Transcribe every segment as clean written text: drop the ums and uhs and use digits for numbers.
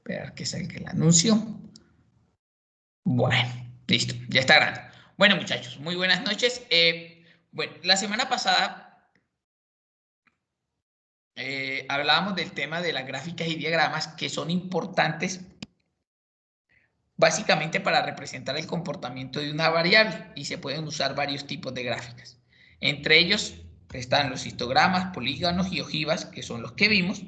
Esperar que salga el anuncio. Bueno, listo, ya está grande. Bueno, muchachos, muy buenas noches. Bueno, la semana pasada hablábamos del tema de las gráficas y diagramas que son importantes básicamente para representar el comportamiento de una variable y se pueden usar varios tipos de gráficas. Entre ellos están los histogramas, polígonos y ojivas, que son los que vimos,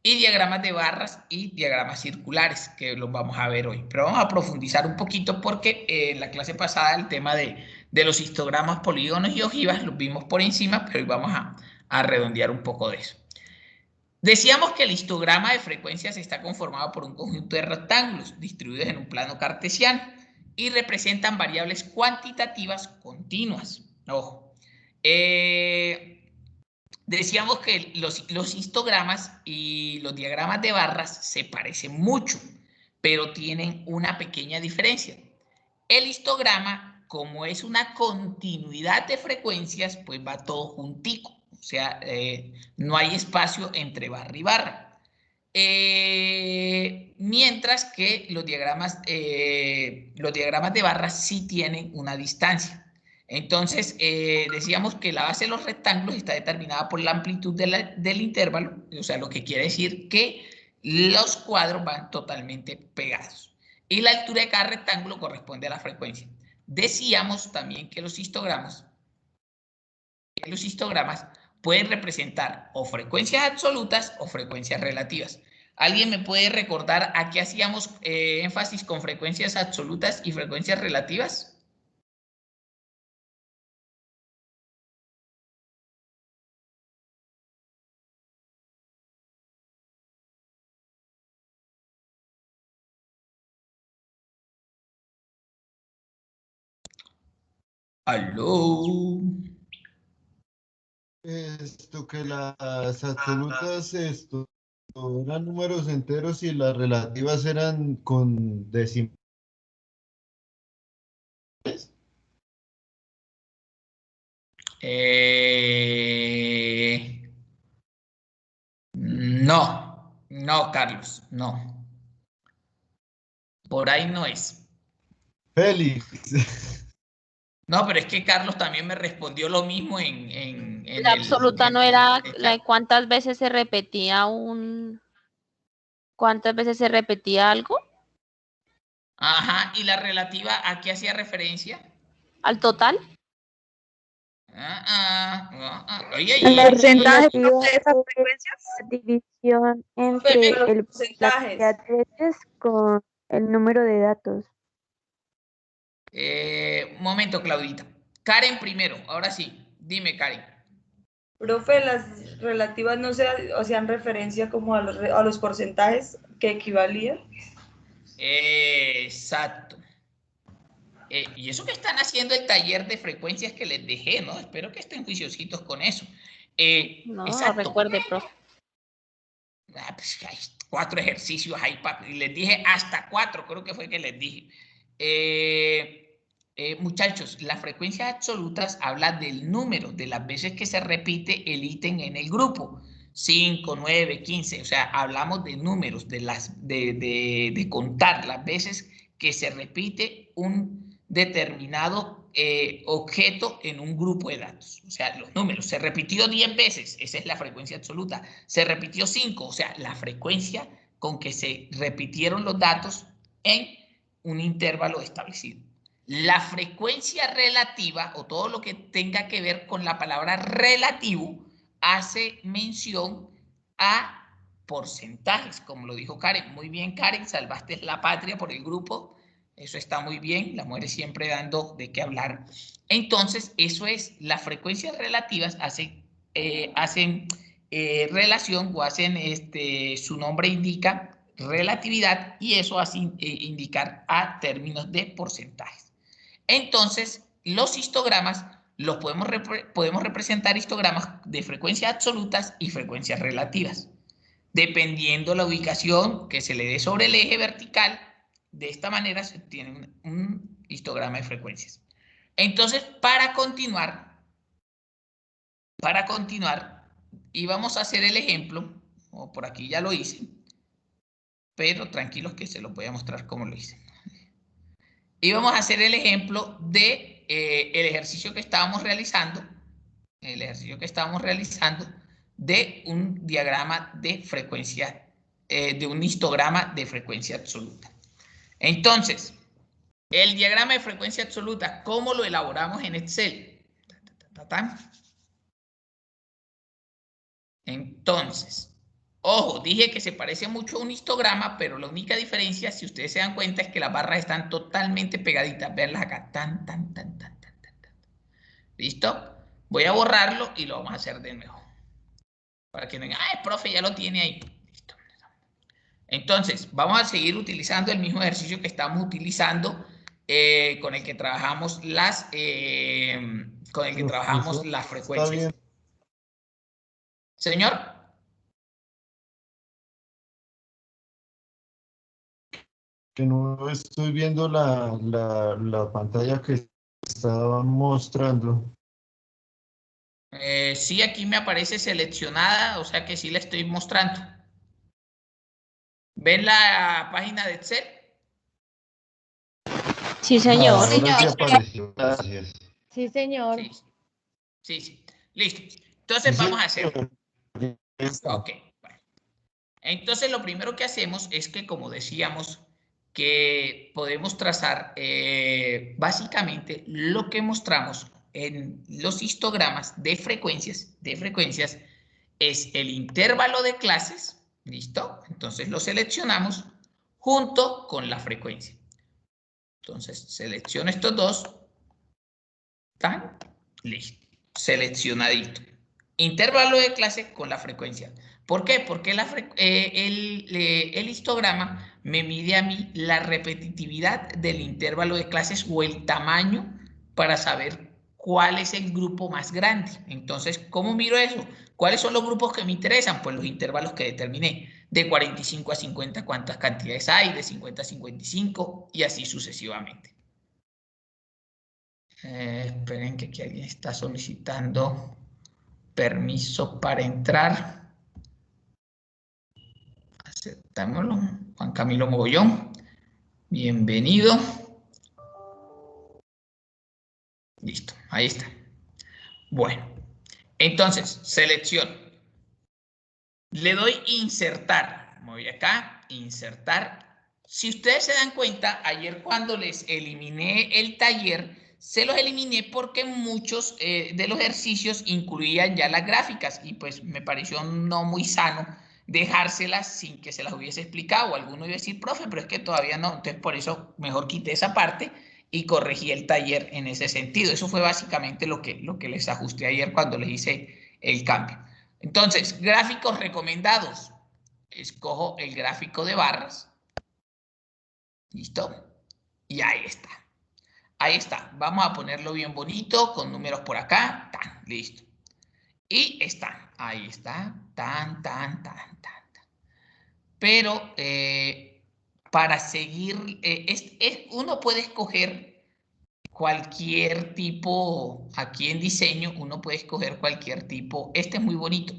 y diagramas de barras y diagramas circulares, que los vamos a ver hoy. Pero vamos a profundizar un poquito porque en la clase pasada el tema de los histogramas, polígonos y ojivas los vimos por encima, pero hoy vamos a redondear un poco de eso. Decíamos que el histograma de frecuencias está conformado por un conjunto de rectángulos distribuidos en un plano cartesiano y representan variables cuantitativas continuas. Ojo. Decíamos que los histogramas y los diagramas de barras se parecen mucho, pero tienen una pequeña diferencia. El histograma, como es una continuidad de frecuencias, pues va todo juntico. O sea, no hay espacio entre barra y barra. Mientras que los diagramas de barras sí tienen una distancia. Entonces, decíamos que la base de los rectángulos está determinada por la amplitud del intervalo, o sea, lo que quiere decir que los cuadros van totalmente pegados. Y la altura de cada rectángulo corresponde a la frecuencia. Decíamos también que los histogramas pueden representar o frecuencias absolutas o frecuencias relativas. ¿Alguien me puede recordar a qué hacíamos énfasis con frecuencias absolutas y frecuencias relativas? ¿Aló? Que las absolutas eran números enteros y las relativas eran con decimales. No, Carlos, no. Por ahí no es. Félix. No, pero es que Carlos también me respondió lo mismo en La absoluta no era chat. cuántas veces se repetía algo, Ajá, ¿y la relativa a qué hacía referencia? al total. Oye, El porcentaje Y de esas frecuencias. división entre Los la porcentajes. cantidad de veces con el número de datos. momento, Claudita. Karen primero, ahora sí. Dime, Karen. Profe, las relativas no hacían referencia como a los porcentajes que equivalían. Exacto. Y eso que están haciendo el taller de frecuencias que les dejé, ¿no? Espero que estén juiciositos con eso. No Exacto. recuerde, profe. Pues hay 4 ejercicios ahí, y les dije hasta 4, creo que fue que les dije. Muchachos, las frecuencias absolutas hablan del número de las veces que se repite el ítem en el grupo. 5, 9, 15, o sea, hablamos de números, de contar las veces que se repite un determinado objeto en un grupo de datos. O sea, los números. Se repitió 10 veces, esa es la frecuencia absoluta. Se repitió 5, o sea, la frecuencia con que se repitieron los datos en un intervalo establecido. La frecuencia relativa, o todo lo que tenga que ver con la palabra relativo, hace mención a porcentajes, como lo dijo Karen. Muy bien, Karen, salvaste la patria por el grupo. Eso está muy bien, las mujeres siempre dando de qué hablar. Entonces, eso es, las frecuencias relativas hacen relación o hacen, su nombre indica relatividad y eso hace indicar a términos de porcentajes. Entonces, los histogramas los podemos representar histogramas de frecuencias absolutas y frecuencias relativas. Dependiendo la ubicación que se le dé sobre el eje vertical, de esta manera se obtiene un histograma de frecuencias. Entonces, para continuar, y vamos a hacer el ejemplo, o por aquí ya lo hice, pero tranquilos que se los voy a mostrar cómo lo hice. Y vamos a hacer el ejemplo de el ejercicio que estábamos realizando, de un diagrama de frecuencia, de un histograma de frecuencia absoluta. Entonces, el diagrama de frecuencia absoluta, ¿cómo lo elaboramos en Excel? Entonces, ojo, dije que se parece mucho a un histograma, pero la única diferencia, si ustedes se dan cuenta, es que las barras están totalmente pegaditas. Veanlas acá. ¿Listo? Voy a borrarlo y lo vamos a hacer de nuevo. Para que no digan, ah, el profe ya lo tiene ahí. Listo. Entonces, vamos a seguir utilizando el mismo ejercicio que estamos utilizando con el que trabajamos las Está bien. frecuencias. Señor. Que no estoy viendo la pantalla que estaba mostrando. Sí, aquí me aparece seleccionada, o sea que sí la estoy mostrando. ¿Ven la página de Excel? Sí, señor. Ahora sí apareció. Gracias. Sí, señor. Sí. Listo. Entonces vamos a hacer. Ok. Bueno. Entonces lo primero que hacemos es que, como decíamos, que podemos trazar básicamente lo que mostramos en los histogramas de frecuencias es el intervalo de clases, ¿listo? Entonces lo seleccionamos junto con la frecuencia. Entonces selecciono estos dos, tan, listo, seleccionadito. Intervalo de clase con la frecuencia. ¿Por qué? Porque el histograma me mide a mí la repetitividad del intervalo de clases o el tamaño para saber cuál es el grupo más grande. Entonces, ¿cómo miro eso? ¿Cuáles son los grupos que me interesan? Pues los intervalos que determiné. De 45 a 50, ¿cuántas cantidades hay? De 50 a 55 y así sucesivamente. Esperen que aquí alguien está solicitando permiso para entrar. Aceptámoslo. Juan Camilo Mogollón. Bienvenido. Listo, ahí está. Bueno, entonces, selecciono. Le doy insertar. Me voy acá, insertar. Si ustedes se dan cuenta, ayer cuando les eliminé el taller, se los eliminé porque muchos de los ejercicios incluían ya las gráficas y pues me pareció no muy sano dejárselas sin que se las hubiese explicado. Alguno iba a decir, profe, pero es que todavía no. Entonces por eso mejor quité esa parte y corregí el taller en ese sentido. Eso fue básicamente lo que les ajusté ayer cuando les hice el cambio. Entonces, gráficos recomendados. Escojo el gráfico de barras. ¿Listo? Y ahí está. Ahí está. Vamos a ponerlo bien bonito, con números por acá. Tan, listo. Y está. Ahí está. Tan. Pero para seguir, uno puede escoger cualquier tipo, aquí en diseño, uno puede escoger cualquier tipo. Este es muy bonito,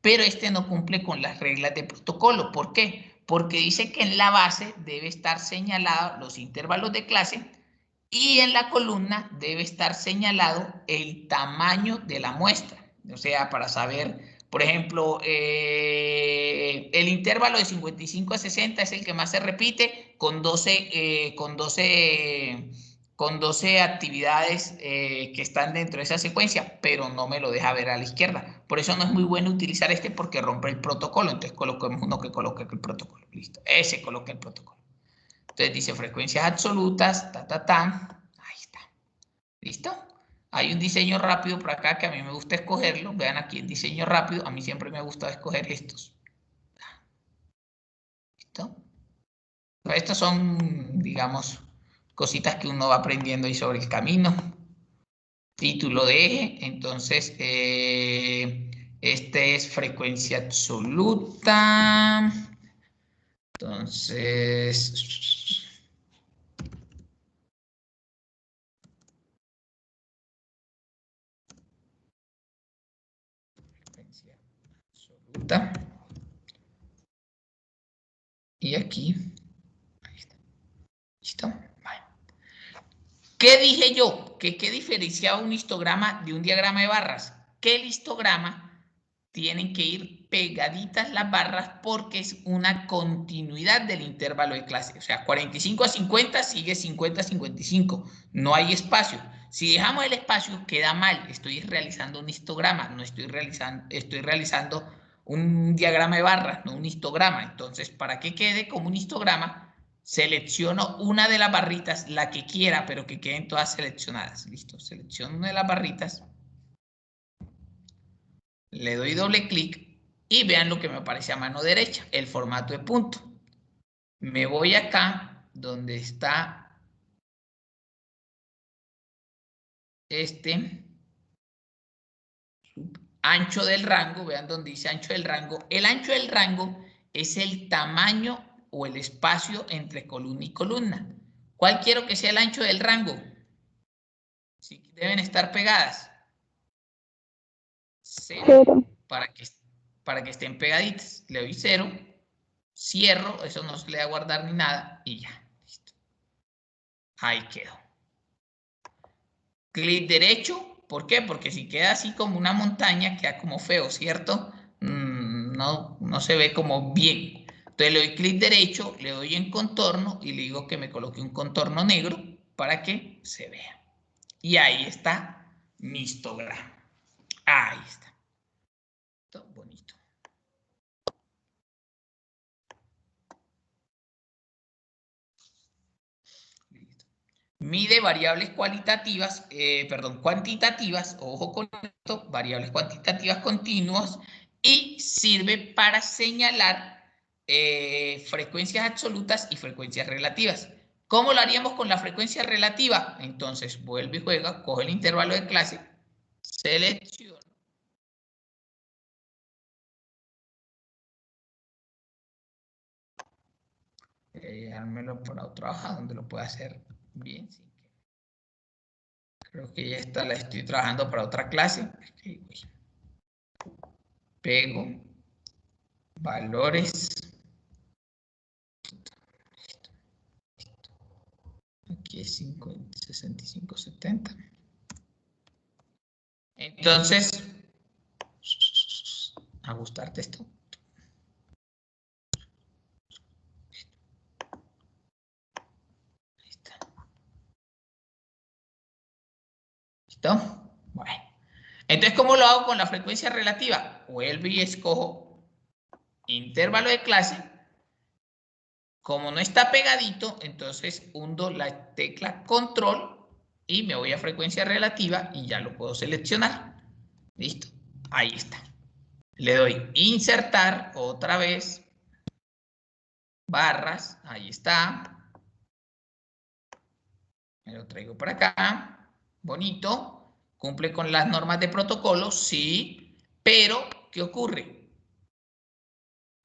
pero este no cumple con las reglas de protocolo. ¿Por qué? Porque dice que en la base debe estar señalado los intervalos de clase y en la columna debe estar señalado el tamaño de la muestra. O sea, para saber, por ejemplo, el intervalo de 55 a 60 es el que más se repite con 12 actividades que están dentro de esa secuencia, pero no me lo deja ver a la izquierda. Por eso no es muy bueno utilizar este porque rompe el protocolo. Entonces coloquemos uno que coloque el protocolo. Listo. Ese coloca el protocolo. Entonces dice frecuencias absolutas, ahí está. ¿Listo? Hay un diseño rápido por acá que a mí me gusta escogerlo. Vean aquí el diseño rápido. A mí siempre me gusta escoger estos. ¿Listo? Estos son, digamos, cositas que uno va aprendiendo ahí sobre el camino. Título de eje. Entonces, este es frecuencia absoluta. Entonces... absoluta. Y voy aquí. Ahí está. ¿Listo? Vale. ¿Qué dije yo? ¿Qué diferenciaba un histograma de un diagrama de barras? Que el histograma tienen que ir pegaditas las barras porque es una continuidad del intervalo de clase. O sea, 45 a 50 sigue 50 a 55. No hay espacio. Si dejamos el espacio, queda mal. Estoy realizando un histograma, no estoy realizando un diagrama de barras, no un histograma. Entonces, para que quede como un histograma, selecciono una de las barritas, la que quiera, pero que queden todas seleccionadas. Listo, selecciono una de las barritas. Le doy doble clic y vean lo que me aparece a mano derecha, el formato de punto. Me voy acá donde está este ancho del rango, vean donde dice ancho del rango. El ancho del rango es el tamaño o el espacio entre columna y columna. ¿Cuál quiero que sea el ancho del rango? Sí, deben estar pegadas. 0 para que estén pegaditas. Le doy 0, cierro, eso no se le va a guardar ni nada y ya. Listo. Ahí quedó. Clic derecho, ¿por qué? Porque si queda así como una montaña, queda como feo, ¿cierto? No se ve como bien. Entonces le doy clic derecho, le doy en contorno y le digo que me coloque un contorno negro para que se vea. Y ahí está mi histograma. Ahí está. Todo bonito. Listo. Mide variables cuantitativas, ojo con esto, variables cuantitativas continuas, y sirve para señalar frecuencias absolutas y frecuencias relativas. ¿Cómo lo haríamos con la frecuencia relativa? Entonces, vuelve y juega, coge el intervalo de clase, selecciona. Dármelo para otra hoja donde lo pueda hacer bien. Sí. Creo que ya está, la estoy trabajando para otra clase. Pego valores. Aquí es 50, 65, 70. Entonces, ajustar texto. Ahí está. ¿Listo? Bueno. Entonces, ¿cómo lo hago con la frecuencia relativa? Vuelvo y escojo intervalo de clase. Como no está pegadito, entonces hundo la tecla control y me voy a frecuencia relativa y ya lo puedo seleccionar. Listo. Ahí está. Le doy insertar otra vez. Barras. Ahí está. Me lo traigo para acá. Bonito. Cumple con las normas de protocolo, sí. Pero, ¿qué ocurre?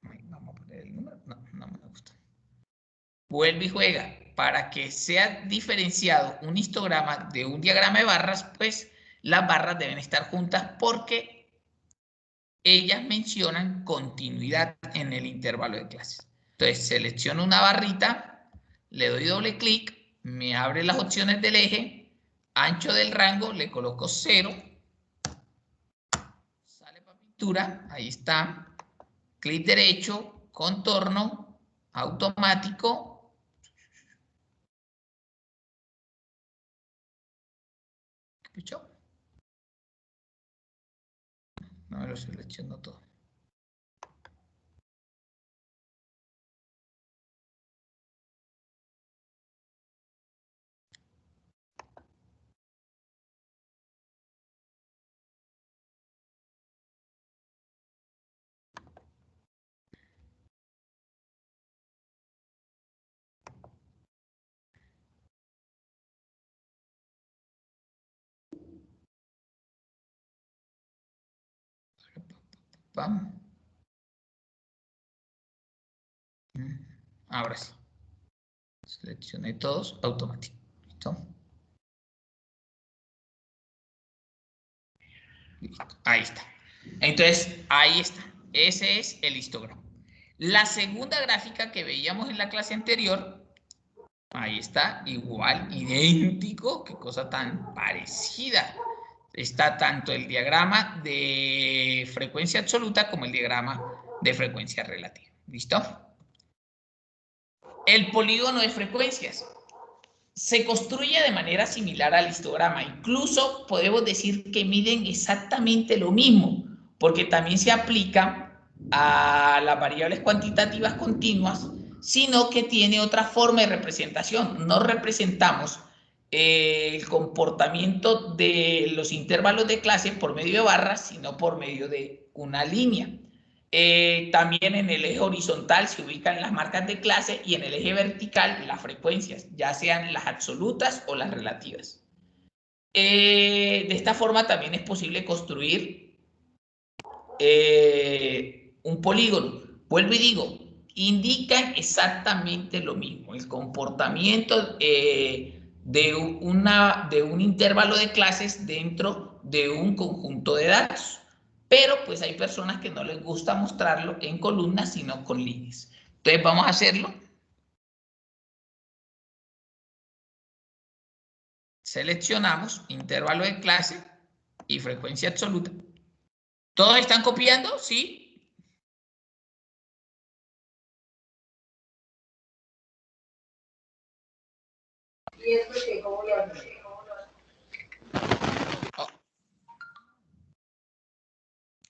Vamos a poner el número. No me gusta. Vuelve y juega. Para que sea diferenciado un histograma de un diagrama de barras, pues las barras deben estar juntas porque ellas mencionan continuidad en el intervalo de clases. Entonces, selecciono una barrita, le doy doble clic, me abre las opciones del eje, ancho del rango, le coloco 0, sale para pintura, ahí está, clic derecho, contorno, automático. ¿Escuchó? No me lo selecciono todo. Vamos. Ahora sí. Seleccioné todos, automático. ¿Listo? Listo. Ahí está. Entonces, ahí está. Ese es el histograma. La segunda gráfica que veíamos en la clase anterior, ahí está, igual, idéntico, qué cosa tan parecida. Está tanto el diagrama de frecuencia absoluta como el diagrama de frecuencia relativa. ¿Listo? El polígono de frecuencias se construye de manera similar al histograma. Incluso podemos decir que miden exactamente lo mismo, porque también se aplica a las variables cuantitativas continuas, sino que tiene otra forma de representación. No representamos el comportamiento de los intervalos de clase por medio de barras, sino por medio de una línea. También en el eje horizontal se ubican las marcas de clase y en el eje vertical las frecuencias, ya sean las absolutas o las relativas. De esta forma también es posible construir un polígono. Vuelvo y digo, indican exactamente lo mismo, el comportamiento de un intervalo de clases dentro de un conjunto de datos. Pero pues hay personas que no les gusta mostrarlo en columnas, sino con líneas. Entonces vamos a hacerlo. Seleccionamos intervalo de clase y frecuencia absoluta. ¿Todos están copiando? ¿Sí?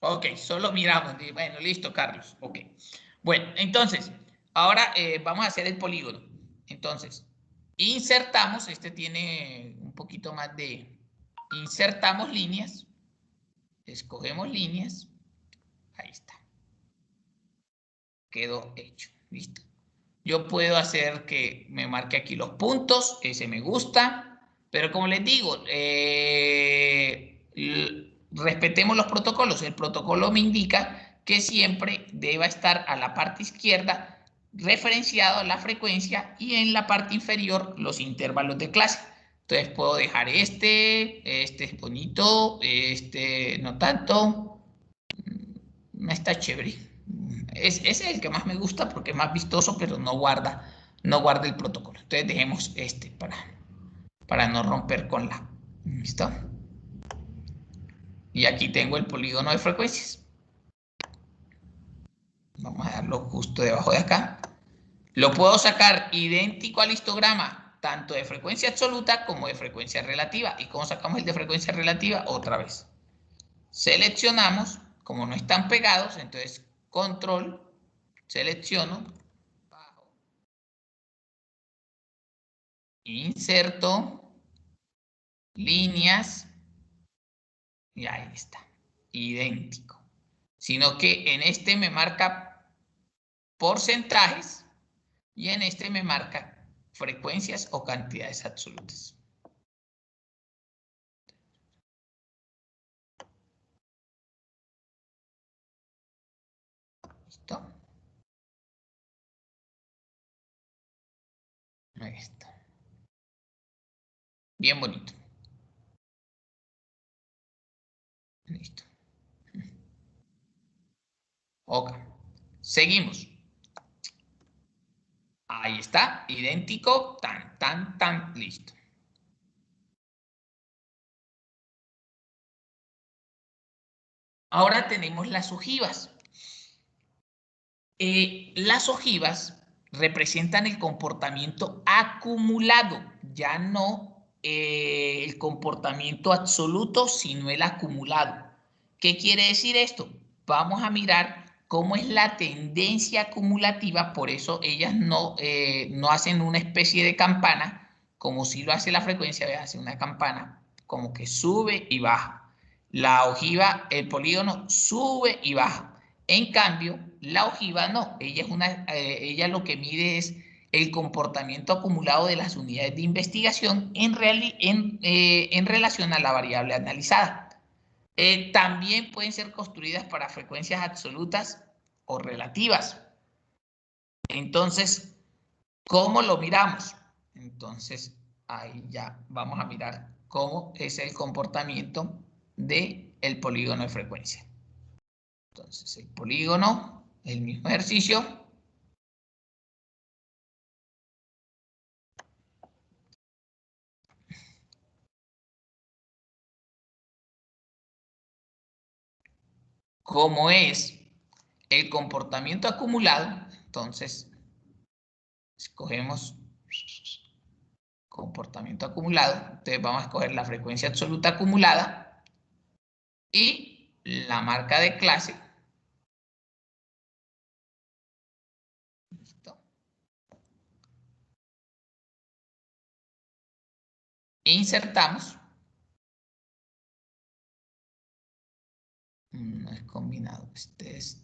Ok, solo miramos. Bueno, listo, Carlos. Ok. Bueno, entonces, ahora vamos a hacer el polígono. Entonces, insertamos, este tiene un poquito más de... Insertamos líneas. Escogemos líneas. Ahí está. Quedó hecho. Listo. Yo puedo hacer que me marque aquí los puntos. Ese me gusta. Pero como les digo, respetemos los protocolos. El protocolo me indica que siempre deba estar a la parte izquierda referenciado a la frecuencia y en la parte inferior los intervalos de clase. Entonces puedo dejar este es bonito, este no tanto. No está chévere. Ese es el que más me gusta porque es más vistoso, pero no guarda el protocolo. Entonces dejemos este para no romper con la. ¿Listo? Y aquí tengo el polígono de frecuencias. Vamos a darlo justo debajo de acá. Lo puedo sacar idéntico al histograma, tanto de frecuencia absoluta como de frecuencia relativa. ¿Y cómo sacamos el de frecuencia relativa? Otra vez. Seleccionamos, como no están pegados, entonces control, selecciono, bajo, inserto, líneas, y ahí está, idéntico. Sino que en este me marca porcentajes y en este me marca frecuencias o cantidades absolutas. ¿Listo? Ahí está. Bien bonito. Listo. Ok. Seguimos. Ahí está, idéntico, tan, listo. Ahora tenemos las ojivas. Las ojivas representan el comportamiento acumulado, ya no el comportamiento absoluto, sino el acumulado. ¿Qué quiere decir esto? Vamos a mirar cómo es la tendencia acumulativa, por eso ellas no hacen una especie de campana, como si lo hace la frecuencia, hace una campana, como que sube y baja. La ojiva, el polígono, sube y baja. En cambio, la ojiva no, ella lo que mide es el comportamiento acumulado de las unidades de investigación en relación a la variable analizada. También pueden ser construidas para frecuencias absolutas o relativas. Entonces, ¿cómo lo miramos? Entonces, ahí ya vamos a mirar cómo es el comportamiento del polígono de frecuencia. Entonces, el polígono, el mismo ejercicio, como es el comportamiento acumulado, entonces escogemos comportamiento acumulado. Entonces vamos a escoger la frecuencia absoluta acumulada y la marca de clase. Listo. Insertamos. No es combinado. Este es.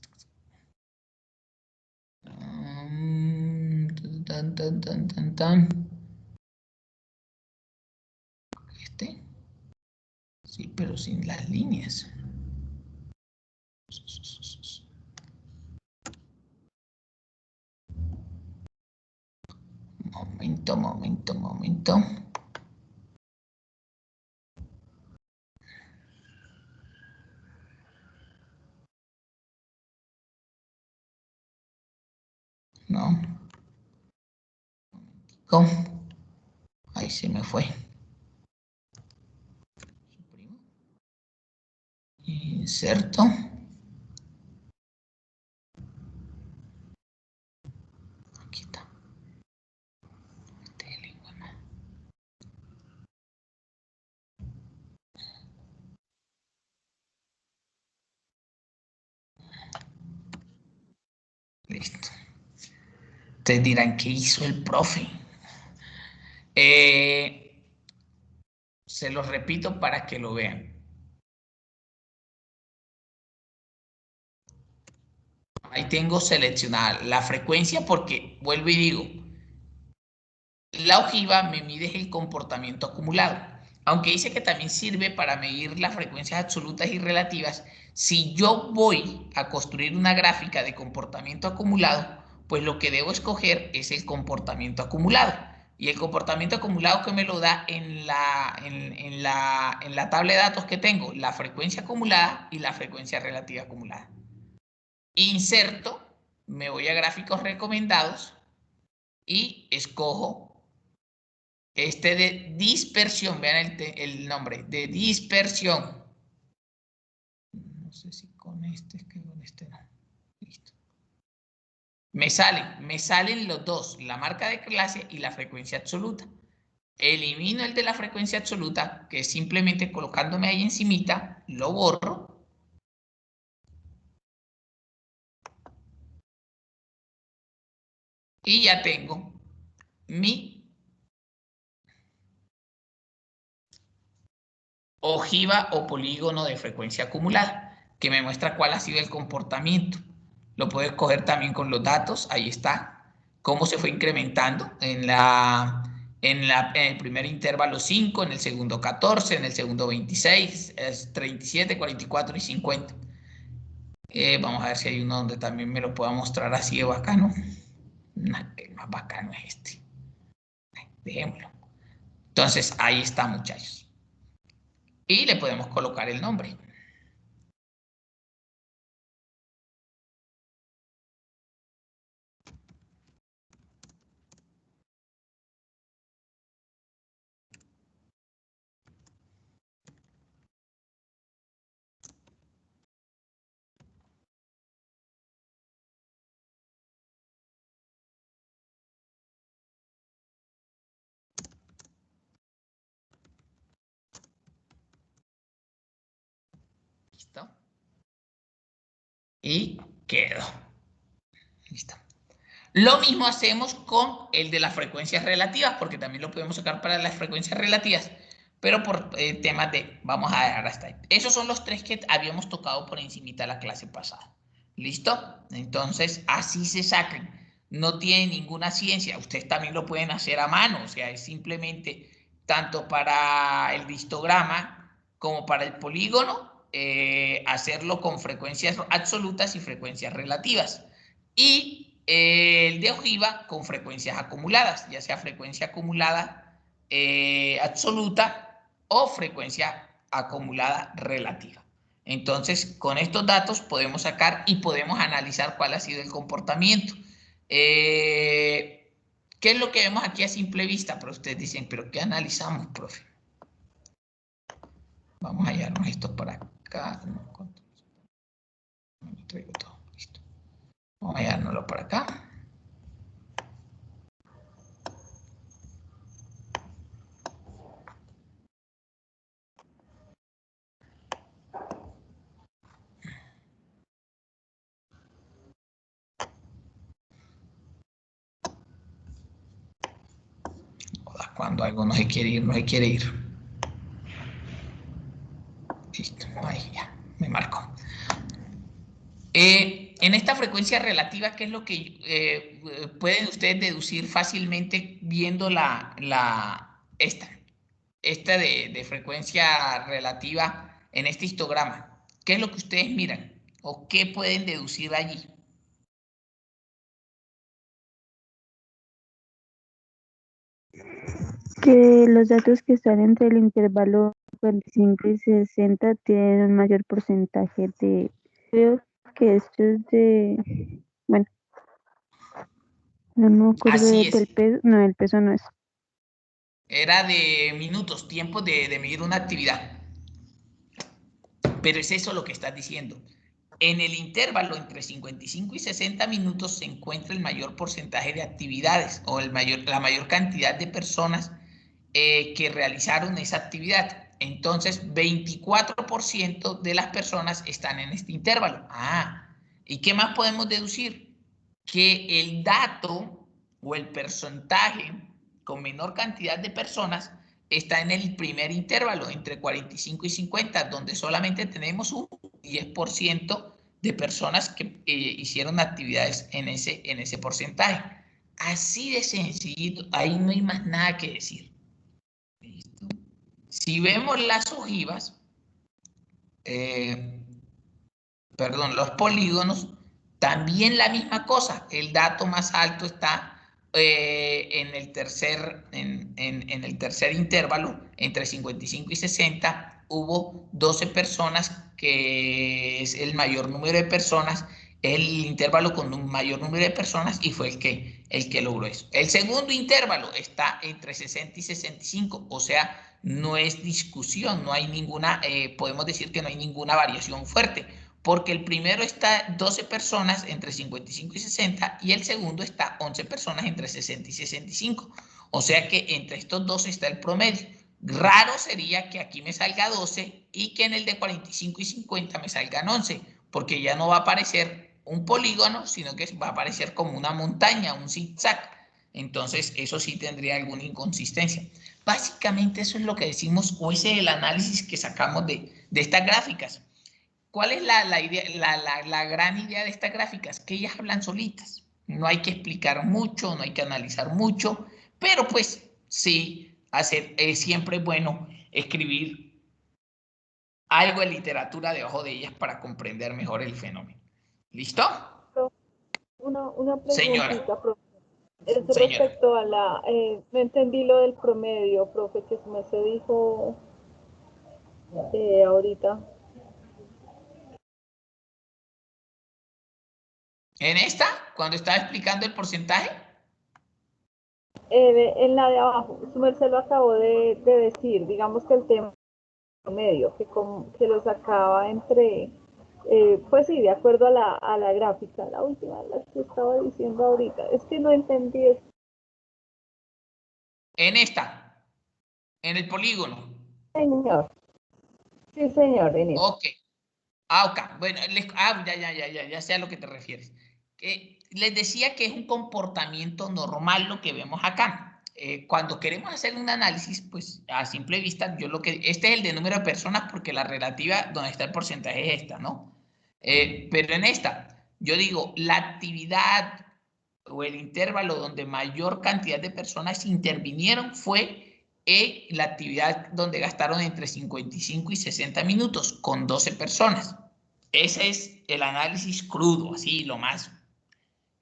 Este. Sí, pero sin las líneas. Momento. No. Ahí se me fue. Suprimo. Inserto. Aquí está. Listo. Ustedes dirán, ¿qué hizo el profe? Se los repito para que lo vean. Ahí tengo seleccionada la frecuencia porque, vuelvo y digo, la ojiva me mide el comportamiento acumulado. Aunque dice que también sirve para medir las frecuencias absolutas y relativas, si yo voy a construir una gráfica de comportamiento acumulado, pues lo que debo escoger es el comportamiento acumulado. Y el comportamiento acumulado que me lo da en la tabla de datos que tengo, la frecuencia acumulada y la frecuencia relativa acumulada. Inserto, me voy a gráficos recomendados y escojo este de dispersión. Vean el nombre, de dispersión. No sé si con este, es que con este no. Listo. Me salen los dos, la marca de clase y la frecuencia absoluta. Elimino el de la frecuencia absoluta, que es simplemente colocándome ahí encimita, lo borro. Y ya tengo mi ojiva o polígono de frecuencia acumulada, que me muestra cuál ha sido el comportamiento. Lo puedo escoger también con los datos, ahí está, cómo se fue incrementando en el primer intervalo 5, en el segundo 14, en el segundo 26, 37, 44 y 50. Vamos a ver si hay uno donde también me lo pueda mostrar así de bacano. No, el más bacano es este. Dejémoslo. Entonces, ahí está, muchachos. Y le podemos colocar el nombre. ¿Listo? Y quedó. Listo. Lo mismo hacemos con el de las frecuencias relativas, porque también lo podemos sacar para las frecuencias relativas, pero por temas de, vamos a dejar hasta ahí. Esos son los tres que habíamos tocado por encimita la clase pasada. ¿Listo? Entonces, así se sacan. No tiene ninguna ciencia. Ustedes también lo pueden hacer a mano, o sea, es simplemente tanto para el histograma como para el polígono, hacerlo con frecuencias absolutas y frecuencias relativas. Y el de ojiva con frecuencias acumuladas, ya sea frecuencia acumulada absoluta o frecuencia acumulada relativa. Entonces, con estos datos podemos sacar y podemos analizar cuál ha sido el comportamiento. ¿Qué es lo que vemos aquí a simple vista? Pero ustedes dicen, ¿pero qué analizamos, profe? Vamos a llevarnos esto para acá. Traigo todo, listo. Vamos a llevárnoslo por acá. Cuando algo no se quiere ir, no se quiere ir. Listo, ahí ya, me marco. En esta frecuencia relativa, ¿qué es lo que pueden ustedes deducir fácilmente viendo esta de frecuencia relativa en este histograma? ¿Qué es lo que ustedes miran? ¿O qué pueden deducir allí? Que los datos que están entre el intervalo 45 y 60 tienen un mayor porcentaje de... Creo que esto es de... Bueno, no me acuerdo Así del es. peso. No, el peso no es. Era de minutos, tiempo de medir una actividad. Pero es eso lo que estás diciendo. En el intervalo entre 55 y 60 minutos se encuentra el mayor porcentaje de actividades o la mayor cantidad de personas que realizaron esa actividad. Entonces, 24% de las personas están en este intervalo. ¿Y qué más podemos deducir? Que el dato o el porcentaje con menor cantidad de personas está en el primer intervalo, entre 45 y 50, donde solamente tenemos un 10% de personas que hicieron actividades en ese porcentaje. Así de sencillo, ahí no hay más nada que decir. ¿Listo? Si vemos las ojivas, perdón, los polígonos, también la misma cosa. El dato más alto está en el tercer intervalo, entre 55 y 60, hubo 12 personas, que es el mayor número de personas, el intervalo con un mayor número de personas, y fue el que logró eso. El segundo intervalo está entre 60 y 65, o sea, no es discusión, no hay ninguna, podemos decir que no hay ninguna variación fuerte, porque el primero está 12 personas entre 55 y 60 y el segundo está 11 personas entre 60 y 65. O sea que entre estos dos está el promedio. Raro sería que aquí me salga 12 y que en el de 45 y 50 me salgan 11, porque ya no va a aparecer un polígono, sino que va a aparecer como una montaña, un zigzag. Entonces, eso sí tendría alguna inconsistencia. Básicamente eso es lo que decimos, o ese es el análisis que sacamos de estas gráficas. ¿Cuál es la gran idea de estas gráficas? Que ellas hablan solitas. No hay que explicar mucho, no hay que analizar mucho, pero pues sí, siempre es bueno escribir algo de literatura debajo de ellas para comprender mejor el fenómeno. ¿Listo? Una Señora, preguntita, profe. Es señora. respecto a no entendí lo del promedio, profe, que me se dijo ahorita. En esta, cuando estaba explicando el porcentaje. En la de abajo, su merced lo acabó de decir, digamos que el tema promedio, que lo sacaba entre, pues sí, de acuerdo a la gráfica, la última, la que estaba diciendo ahorita. Es que no entendí eso. En esta, en el polígono. Señor. Sí, señor, en eso. Ok. Ok. Bueno, ya sé a lo que te refieres. Les decía que es un comportamiento normal lo que vemos acá. Cuando queremos hacer un análisis, pues a simple vista, este es el de número de personas, porque la relativa donde está el porcentaje es esta, ¿no? Pero en esta, yo digo, la actividad o el intervalo donde mayor cantidad de personas intervinieron fue la actividad donde gastaron entre 55 y 60 minutos con 12 personas. Ese es el análisis crudo, así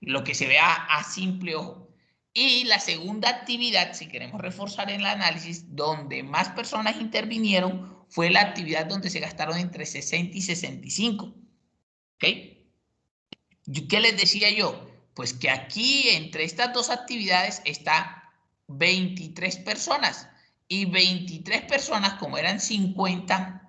lo que se vea a simple ojo. Y la segunda actividad, si queremos reforzar el análisis, donde más personas intervinieron, fue la actividad donde se gastaron entre 60 y 65. ¿Ok? ¿Qué les decía yo? Pues que aquí entre estas dos actividades está 23 personas. Y 23 personas, como eran 50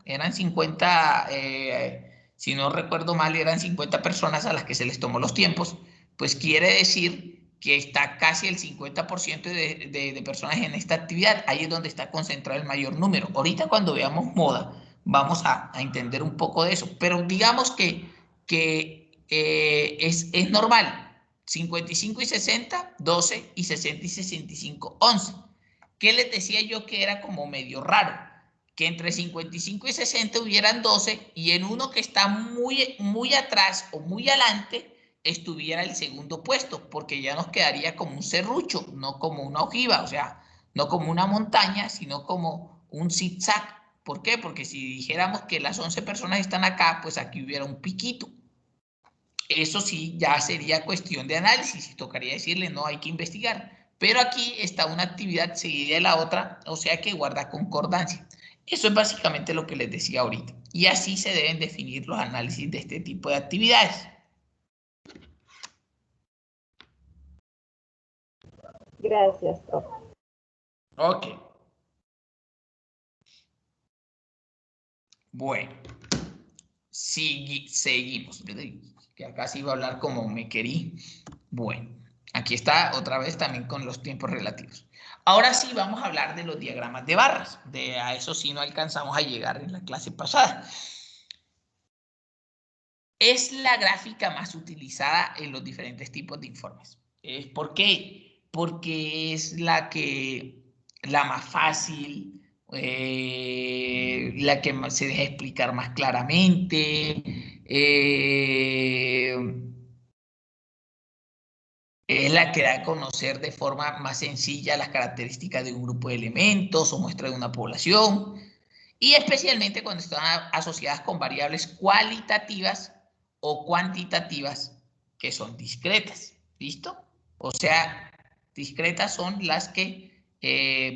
si no recuerdo mal, eran 50 personas a las que se les tomó los tiempos, pues quiere decir que está casi el 50% de personas en esta actividad. Ahí es donde está concentrado el mayor número. Ahorita cuando veamos moda, vamos a entender un poco de eso. Pero digamos que es normal. 55 y 60, 12 y 60 y 65, 11. ¿Qué les decía yo que era como medio raro? Que entre 55 y 60 hubieran 12 y en uno que está muy atrás o muy adelante estuviera el segundo puesto, porque ya nos quedaría como un serrucho, no como una ojiva, o sea, no como una montaña, sino como un zigzag. ¿Por qué? Porque si dijéramos que las 11 personas están acá, pues aquí hubiera un piquito. Eso sí, ya sería cuestión de análisis y tocaría decirle, no, hay que investigar. Pero aquí está una actividad seguida de la otra, o sea que guarda concordancia. Eso es básicamente lo que les decía ahorita. Y así se deben definir los análisis de este tipo de actividades. Gracias, profe. Ok. Bueno, seguimos. Que acá sí iba a hablar como me querí. Bueno, aquí está otra vez también con los tiempos relativos. Ahora sí vamos a hablar de los diagramas de barras. A eso sí no alcanzamos a llegar en la clase pasada. Es la gráfica más utilizada en los diferentes tipos de informes. ¿Por qué? Porque es la más fácil, la que se deja explicar más claramente, es la que da a conocer de forma más sencilla las características de un grupo de elementos o muestra de una población, y especialmente cuando están asociadas con variables cualitativas o cuantitativas que son discretas. ¿Listo? O sea, discretas son las que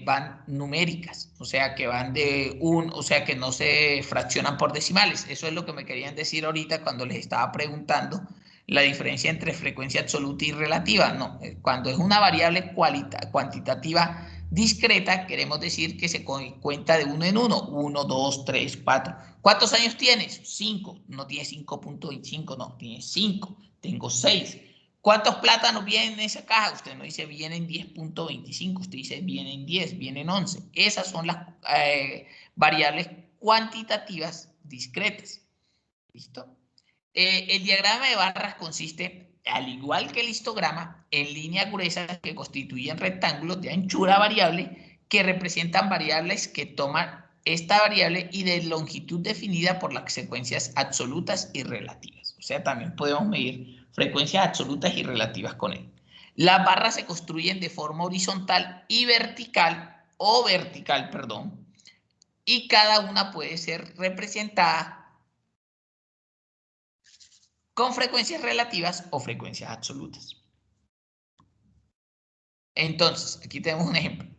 van numéricas, o sea, que van o sea, que no se fraccionan por decimales. Eso es lo que me querían decir ahorita cuando les estaba preguntando la diferencia entre frecuencia absoluta y relativa. No, cuando es una variable cuantitativa discreta, queremos decir que se cuenta de uno en uno. 1, 2, 3, 4. ¿Cuántos años tienes? 5. No tienes 5.25, no, tienes 5. Tengo 6. ¿Cuántos plátanos vienen en esa caja? Usted no dice vienen 10.25, usted dice vienen 10, vienen 11. Esas son las variables cuantitativas discretas. ¿Listo? El diagrama de barras consiste, al igual que el histograma, en líneas gruesas que constituyen rectángulos de anchura variable que representan variables que toman esta variable y de longitud definida por las secuencias absolutas y relativas. O sea, también podemos medir frecuencias absolutas y relativas con él. Las barras se construyen de forma horizontal y vertical, perdón, y cada una puede ser representada con frecuencias relativas o frecuencias absolutas. Entonces, aquí tenemos un ejemplo.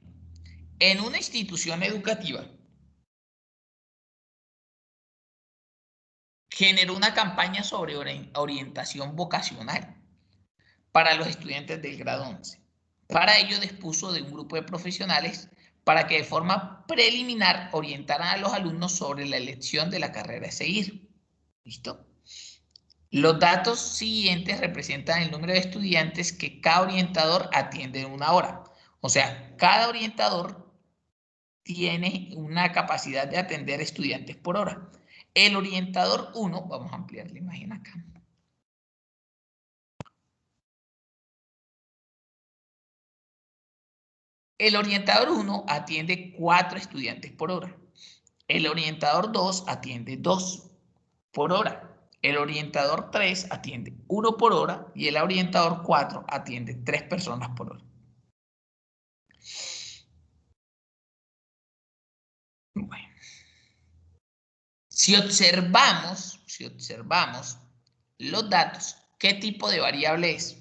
En una institución educativa, generó una campaña sobre orientación vocacional para los estudiantes del grado 11. Para ello dispuso de un grupo de profesionales para que de forma preliminar orientaran a los alumnos sobre la elección de la carrera a seguir. ¿Listo? Los datos siguientes representan el número de estudiantes que cada orientador atiende en una hora. O sea, cada orientador tiene una capacidad de atender estudiantes por hora. El orientador 1, vamos a ampliar la imagen acá. El orientador 1 atiende 4 estudiantes por hora. El orientador 2 atiende 2 por hora. El orientador 3 atiende 1 por hora y el orientador 4 atiende 3 personas por hora. Bueno. Si observamos los datos, ¿qué tipo de variable es?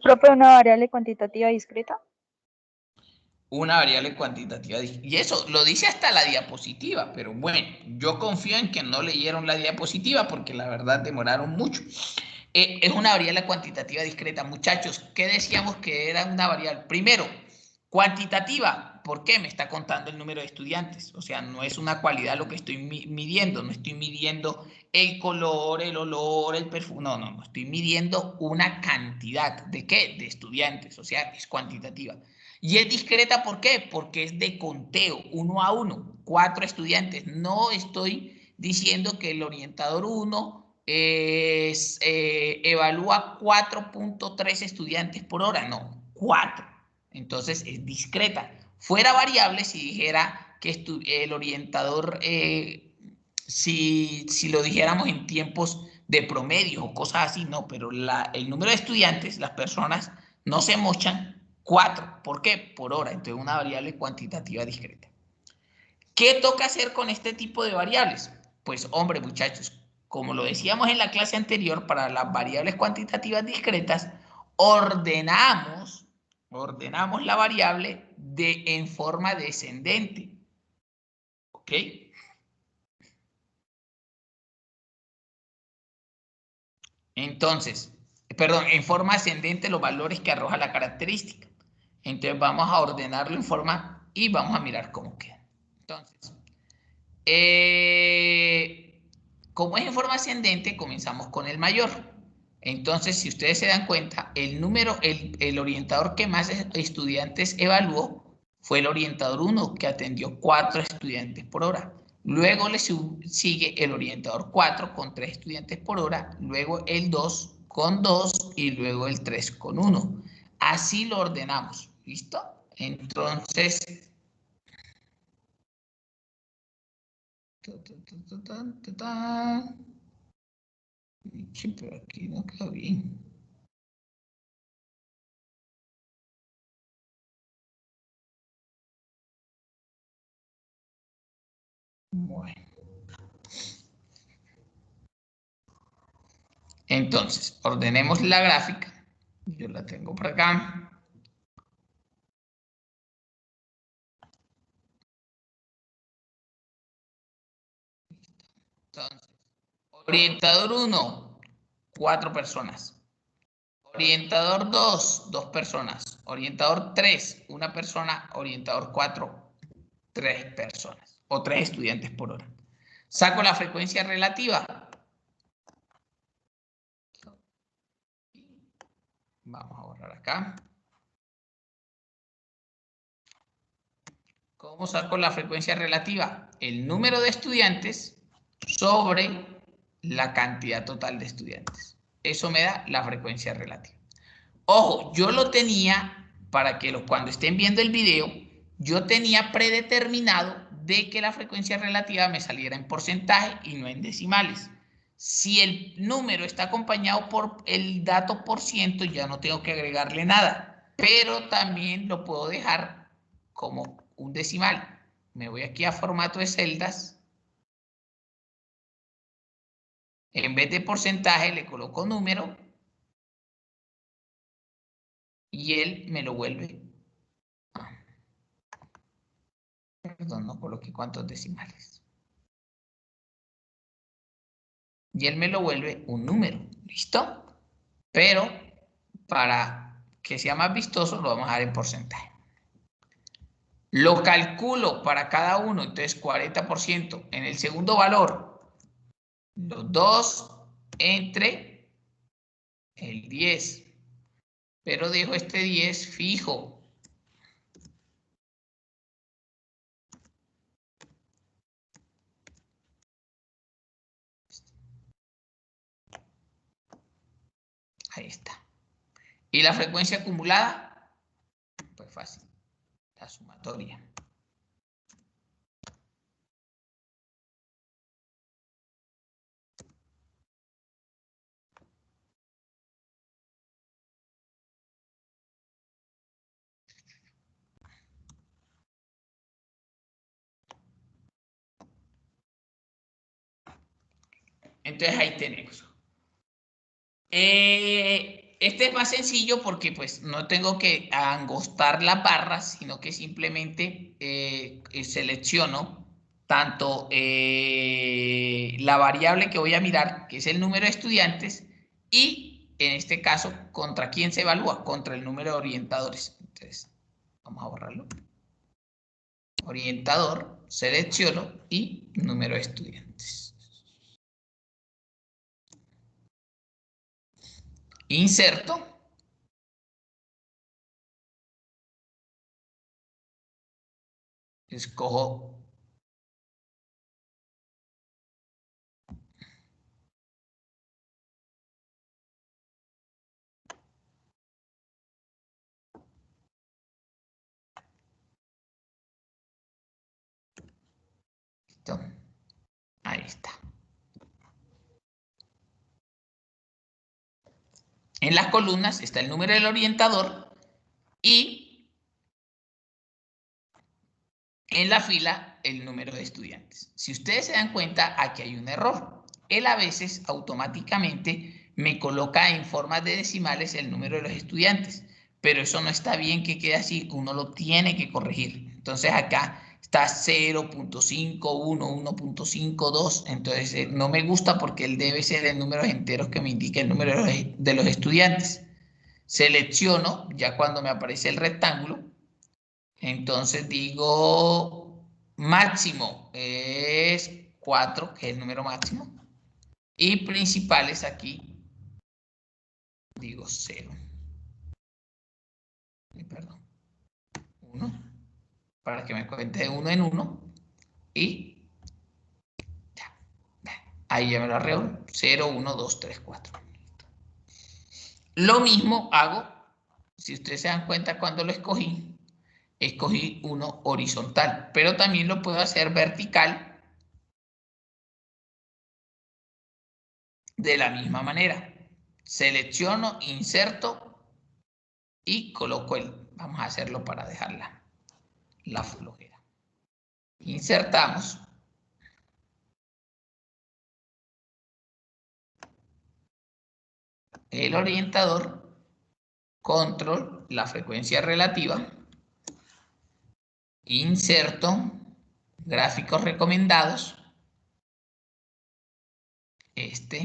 Profe, una variable cuantitativa discreta. una variable cuantitativa. Y eso lo dice hasta la diapositiva, pero bueno, yo confío en que no leyeron la diapositiva porque la verdad demoraron mucho. Es una variable cuantitativa discreta. Muchachos, ¿qué decíamos que era una variable? Primero, cuantitativa. ¿Por qué? Me está contando el número de estudiantes. O sea, no es una cualidad lo que estoy midiendo. No estoy midiendo el color, el olor, el perfume. No, no, no. Estoy midiendo una cantidad. ¿De qué? De estudiantes. O sea, es cuantitativa. Y es discreta, ¿por qué? Porque es de conteo, 1 a 1, 4 estudiantes. No estoy diciendo que el orientador 1 evalúa 4.3 estudiantes por hora, no, 4. Entonces es discreta. Fuera variable si dijera que el orientador, si lo dijéramos en tiempos de promedio o cosas así, no, pero el número de estudiantes, las personas, no se mochan 4. ¿Por qué? Por hora. Entonces, una variable cuantitativa discreta. ¿Qué toca hacer con este tipo de variables? Pues, hombre, muchachos, como lo decíamos en la clase anterior, para las variables cuantitativas discretas, ordenamos la variable en forma descendente. ¿Ok? Entonces, perdón, en forma ascendente los valores que arroja la característica. Entonces vamos a ordenarlo en forma y vamos a mirar cómo queda. Entonces, como es en forma ascendente, comenzamos con el mayor. Entonces, si ustedes se dan cuenta, el orientador que más estudiantes evaluó fue el orientador 1, que atendió 4 estudiantes por hora. Luego le sigue el orientador 4 con 3 estudiantes por hora, luego el 2 con 2 y luego el 3 con 1. Así lo ordenamos. ¿Listo? Entonces, pero aquí no quedó bien. Bueno. Entonces, ordenemos la gráfica. Yo la tengo por acá. Entonces, orientador 1, 4 personas. Orientador 2, 2 personas. Orientador 3, 1 persona. Orientador 4, 3 personas. O 3 estudiantes por hora. Saco la frecuencia relativa. Vamos a borrar acá. ¿Cómo saco la frecuencia relativa? El número de estudiantes sobre la cantidad total de estudiantes. Eso me da la frecuencia relativa. Ojo, yo lo tenía, para que cuando estén viendo el video, yo tenía predeterminado de que la frecuencia relativa me saliera en porcentaje y no en decimales. Si el número está acompañado por el dato por ciento, ya no tengo que agregarle nada. Pero también lo puedo dejar como un decimal. Me voy aquí a formato de celdas. En vez de porcentaje le coloco número. Y él me lo vuelve. Perdón, no coloqué cuántos decimales. Y él me lo vuelve un número. ¿Listo? Pero para que sea más vistoso lo vamos a dar en porcentaje. Lo calculo para cada uno, entonces 40%. En el segundo valor, los 2 entre el 10. Pero dejo este 10 fijo. Ahí está. ¿Y la frecuencia acumulada? Pues fácil. La sumatoria. Entonces ahí tenemos. Este es más sencillo porque pues no tengo que angostar la barra, sino que simplemente selecciono tanto la variable que voy a mirar, que es el número de estudiantes, y en este caso, ¿contra quién se evalúa? Contra el número de orientadores. Entonces, vamos a borrarlo. Orientador, selecciono y número de estudiantes. Inserto. Escojo listo. Ahí está. En las columnas está el número del orientador y en la fila el número de estudiantes. Si ustedes se dan cuenta, aquí hay un error. Él a veces automáticamente me coloca en formas de decimales el número de los estudiantes, pero eso no está bien que quede así, uno lo tiene que corregir. Entonces acá está 0.51, 1.52, entonces no me gusta porque él debe ser en números enteros que me indique el número de los estudiantes. Selecciono, ya cuando me aparece el rectángulo, entonces digo máximo es 4, que es el número máximo, y principales aquí digo 0. Perdón, 1, para que me cuente de 1 en 1, y ya, ahí ya me lo arreglo, 0, 1, 2, 3, 4. Lo mismo hago, si ustedes se dan cuenta cuando lo escogí uno horizontal, pero también lo puedo hacer vertical de la misma manera. Selecciono, inserto y coloco vamos a hacerlo para dejar la flojera. Insertamos. El orientador, control, la frecuencia relativa, inserto, gráficos recomendados, ahí está.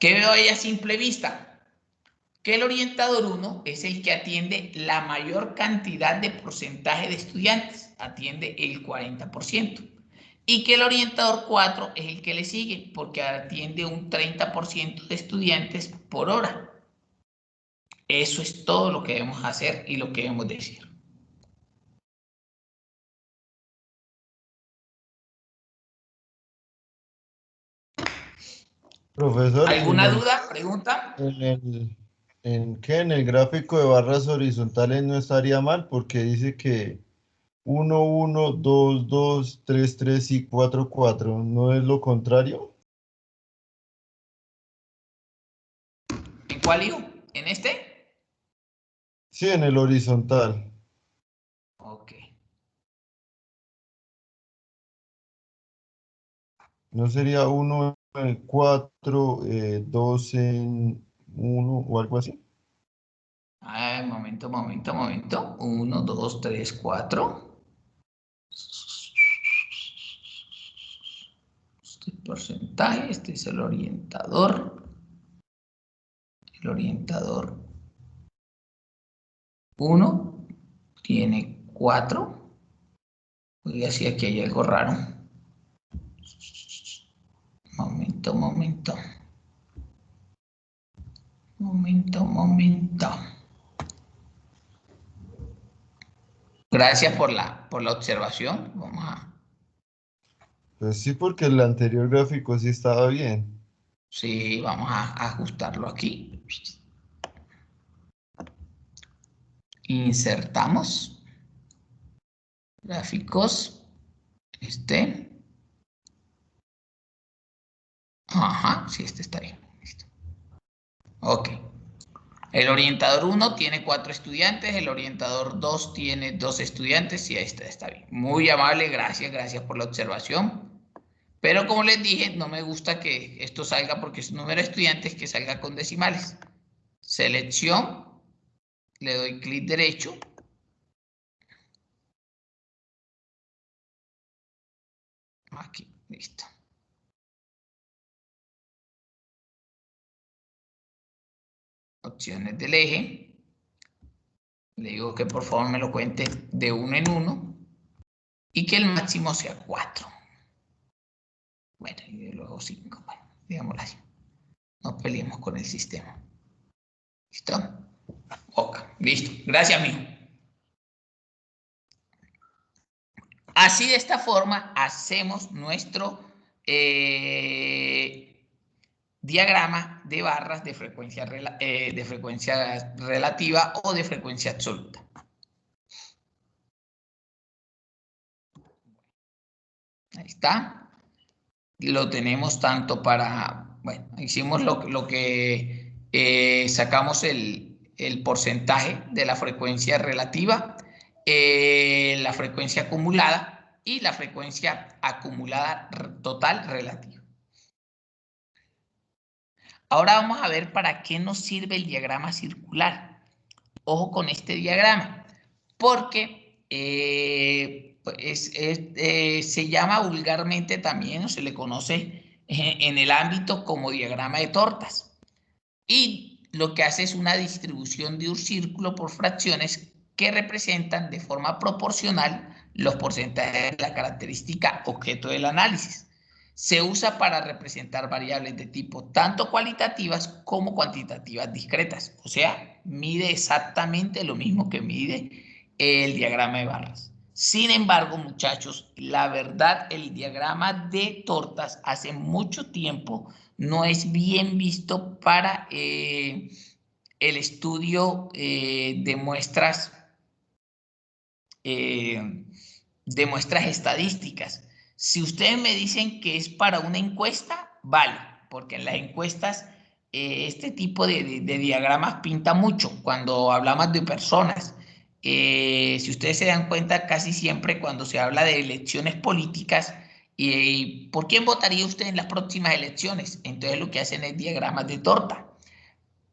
¿Qué veo ahí a simple vista? Que el orientador 1 es el que atiende la mayor cantidad de porcentaje de estudiantes, atiende el 40%. Y que el orientador 4 es el que le sigue, porque atiende un 30% de estudiantes por hora. Eso es todo lo que debemos hacer y lo que debemos decir. Profesor, ¿Alguna duda? ¿Pregunta? en el gráfico de barras horizontales no estaría mal porque dice que 1, 1, 2, 2, 3, 3 y 4, 4. ¿No es lo contrario? ¿En cuál hijo? ¿En este? Sí, en el horizontal. Ok. ¿No sería 1 en 4, 2 en 1 o algo así? Momento. 1, 2, 3, 4. Este porcentaje, este es el orientador. El orientador 1 tiene 4. Voy a decir aquí hay algo raro. Momento. Gracias por la observación. Vamos a... Pues sí, porque el anterior gráfico sí estaba bien. Sí, vamos a ajustarlo aquí. Insertamos. Gráficos. Ajá, sí, este está bien. Listo. Ok. El orientador 1 tiene 4 estudiantes, el orientador 2 tiene 2 estudiantes y ahí está bien. Muy amable, gracias por la observación. Pero como les dije, no me gusta que esto salga porque es un número de estudiantes que salga con decimales. Selección, le doy clic derecho. Aquí, listo. Opciones del eje. Le digo que por favor me lo cuente de 1 en 1 y que el máximo sea 4. Bueno, y luego 5. Bueno, digámoslo así. No peleemos con el sistema. ¿Listo? Ok, listo. Gracias, mijo. Así de esta forma hacemos nuestro diagrama de barras de frecuencia relativa o de frecuencia absoluta. Ahí está. Lo tenemos tanto para, bueno, hicimos lo que sacamos el porcentaje de la frecuencia relativa, la frecuencia acumulada y la frecuencia acumulada total relativa. Ahora vamos a ver para qué nos sirve el diagrama circular. Ojo con este diagrama, porque se llama vulgarmente también, o se le conoce en el ámbito como diagrama de tortas. Y lo que hace es una distribución de un círculo por fracciones que representan de forma proporcional los porcentajes de la característica objeto del análisis. Se usa para representar variables de tipo tanto cualitativas como cuantitativas discretas. O sea, mide exactamente lo mismo que mide el diagrama de barras. Sin embargo, muchachos, la verdad, el diagrama de tortas hace mucho tiempo no es bien visto para el estudio de muestras estadísticas. Si ustedes me dicen que es para una encuesta, vale, porque en las encuestas este tipo de diagramas pinta mucho cuando hablamos de personas. Si ustedes se dan cuenta, casi siempre cuando se habla de elecciones políticas, ¿por quién votaría usted en las próximas elecciones? Entonces lo que hacen es diagramas de torta.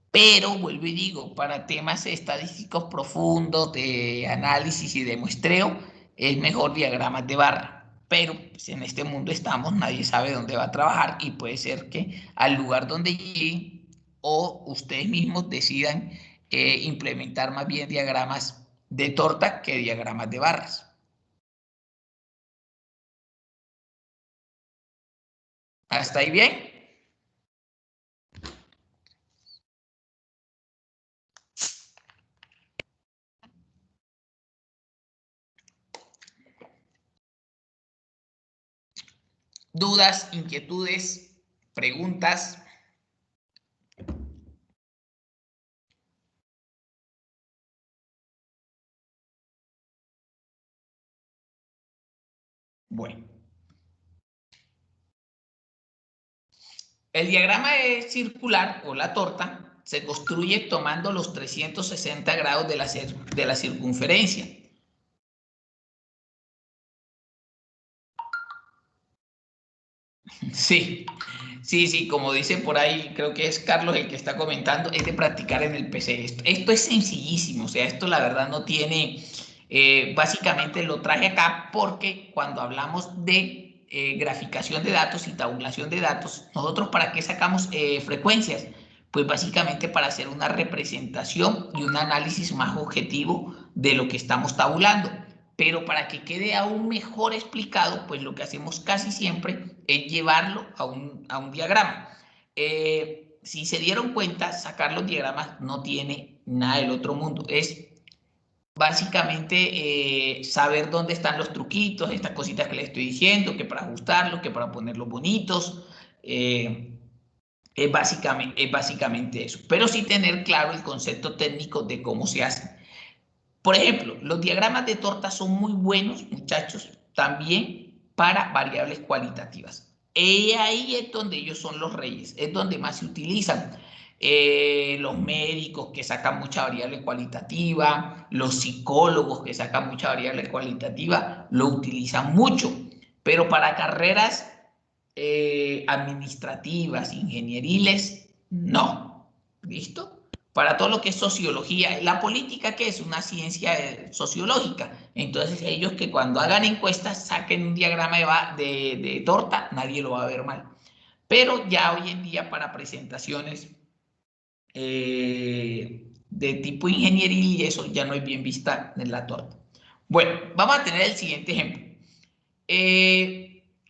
Pero vuelvo y digo, para temas estadísticos profundos, de análisis y de muestreo, es mejor diagramas de barra. Pero pues, en este mundo estamos, nadie sabe dónde va a trabajar y puede ser que al lugar donde lleguen o ustedes mismos decidan implementar más bien diagramas de torta que diagramas de barras. ¿Hasta ahí bien? ¿Dudas, inquietudes, preguntas? Bueno. El diagrama circular o la torta se construye tomando los 360 grados de la circunferencia. Sí, como dice por ahí, creo que es Carlos el que está comentando, es de practicar en el PC. Esto es sencillísimo, o sea, esto la verdad no tiene, básicamente lo traje acá porque cuando hablamos de graficación de datos y tabulación de datos, nosotros ¿para qué sacamos frecuencias? Pues básicamente para hacer una representación y un análisis más objetivo de lo que estamos tabulando. Pero para que quede aún mejor explicado, pues lo que hacemos casi siempre es llevarlo a un diagrama. Si se dieron cuenta, sacar los diagramas no tiene nada del otro mundo. Es básicamente saber dónde están los truquitos, estas cositas que les estoy diciendo, que para ajustarlos, que para ponerlos bonitos. Es básicamente eso. Pero sí tener claro el concepto técnico de cómo se hace. Por ejemplo, los diagramas de torta son muy buenos, muchachos, también para variables cualitativas. Y ahí es donde ellos son los reyes, es donde más se utilizan. Los médicos que sacan mucha variable cualitativa, los psicólogos que sacan mucha variable cualitativa, lo utilizan mucho, pero para carreras administrativas, ingenieriles, no. ¿Listo? Para todo lo que es sociología, la política, que es una ciencia sociológica, entonces ellos que cuando hagan encuestas saquen un diagrama de torta, nadie lo va a ver mal. Pero ya hoy en día para presentaciones de tipo ingenieril y eso ya no es bien vista en la torta. Bueno, vamos a tener el siguiente ejemplo.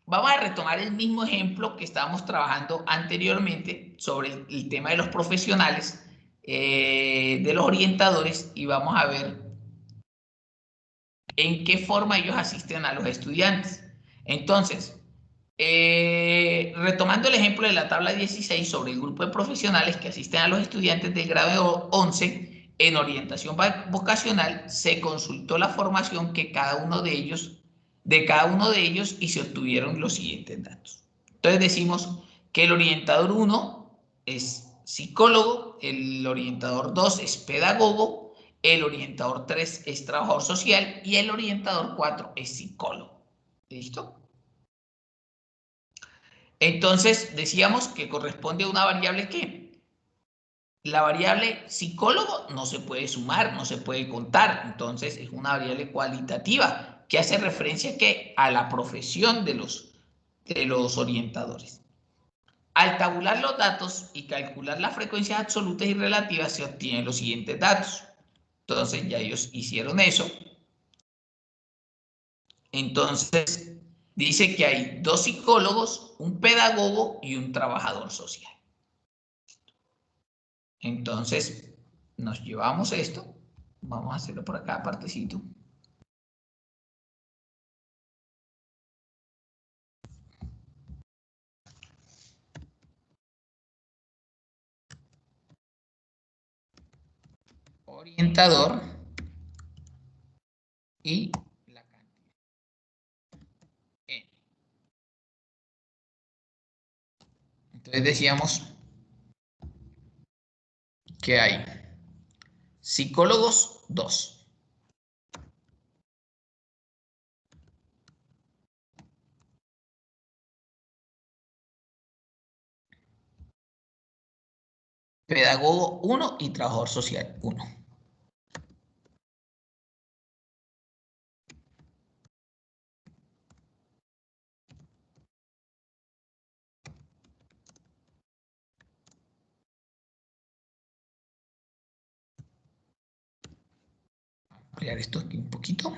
Vamos a retomar el mismo ejemplo que estábamos trabajando anteriormente sobre el tema de los profesionales, de los orientadores, y vamos a ver en qué forma ellos asisten a los estudiantes. Entonces, retomando el ejemplo de la tabla 16 sobre el grupo de profesionales que asisten a los estudiantes del grado 11 en orientación vocacional, se consultó la formación de cada uno de ellos y se obtuvieron los siguientes datos. Entonces decimos que el orientador 1 es psicólogo, el orientador 2 es pedagogo, el orientador 3 es trabajador social y el orientador 4 es psicólogo. ¿Listo? Entonces, decíamos que corresponde a una variable ¿qué? La variable psicólogo no se puede sumar, no se puede contar. Entonces, es una variable cualitativa que hace referencia ¿qué? A la profesión de los orientadores. Al tabular los datos y calcular las frecuencias absolutas y relativas, se obtienen los siguientes datos. Entonces, ya ellos hicieron eso. Entonces, dice que hay 2 psicólogos, un pedagogo y un trabajador social. Entonces, nos llevamos esto. Vamos a hacerlo por acá, partecito. Orientador y la cantidad N. Entonces decíamos que hay psicólogos 2, pedagogo 1 y trabajador social 1. Ampliar esto aquí un poquito.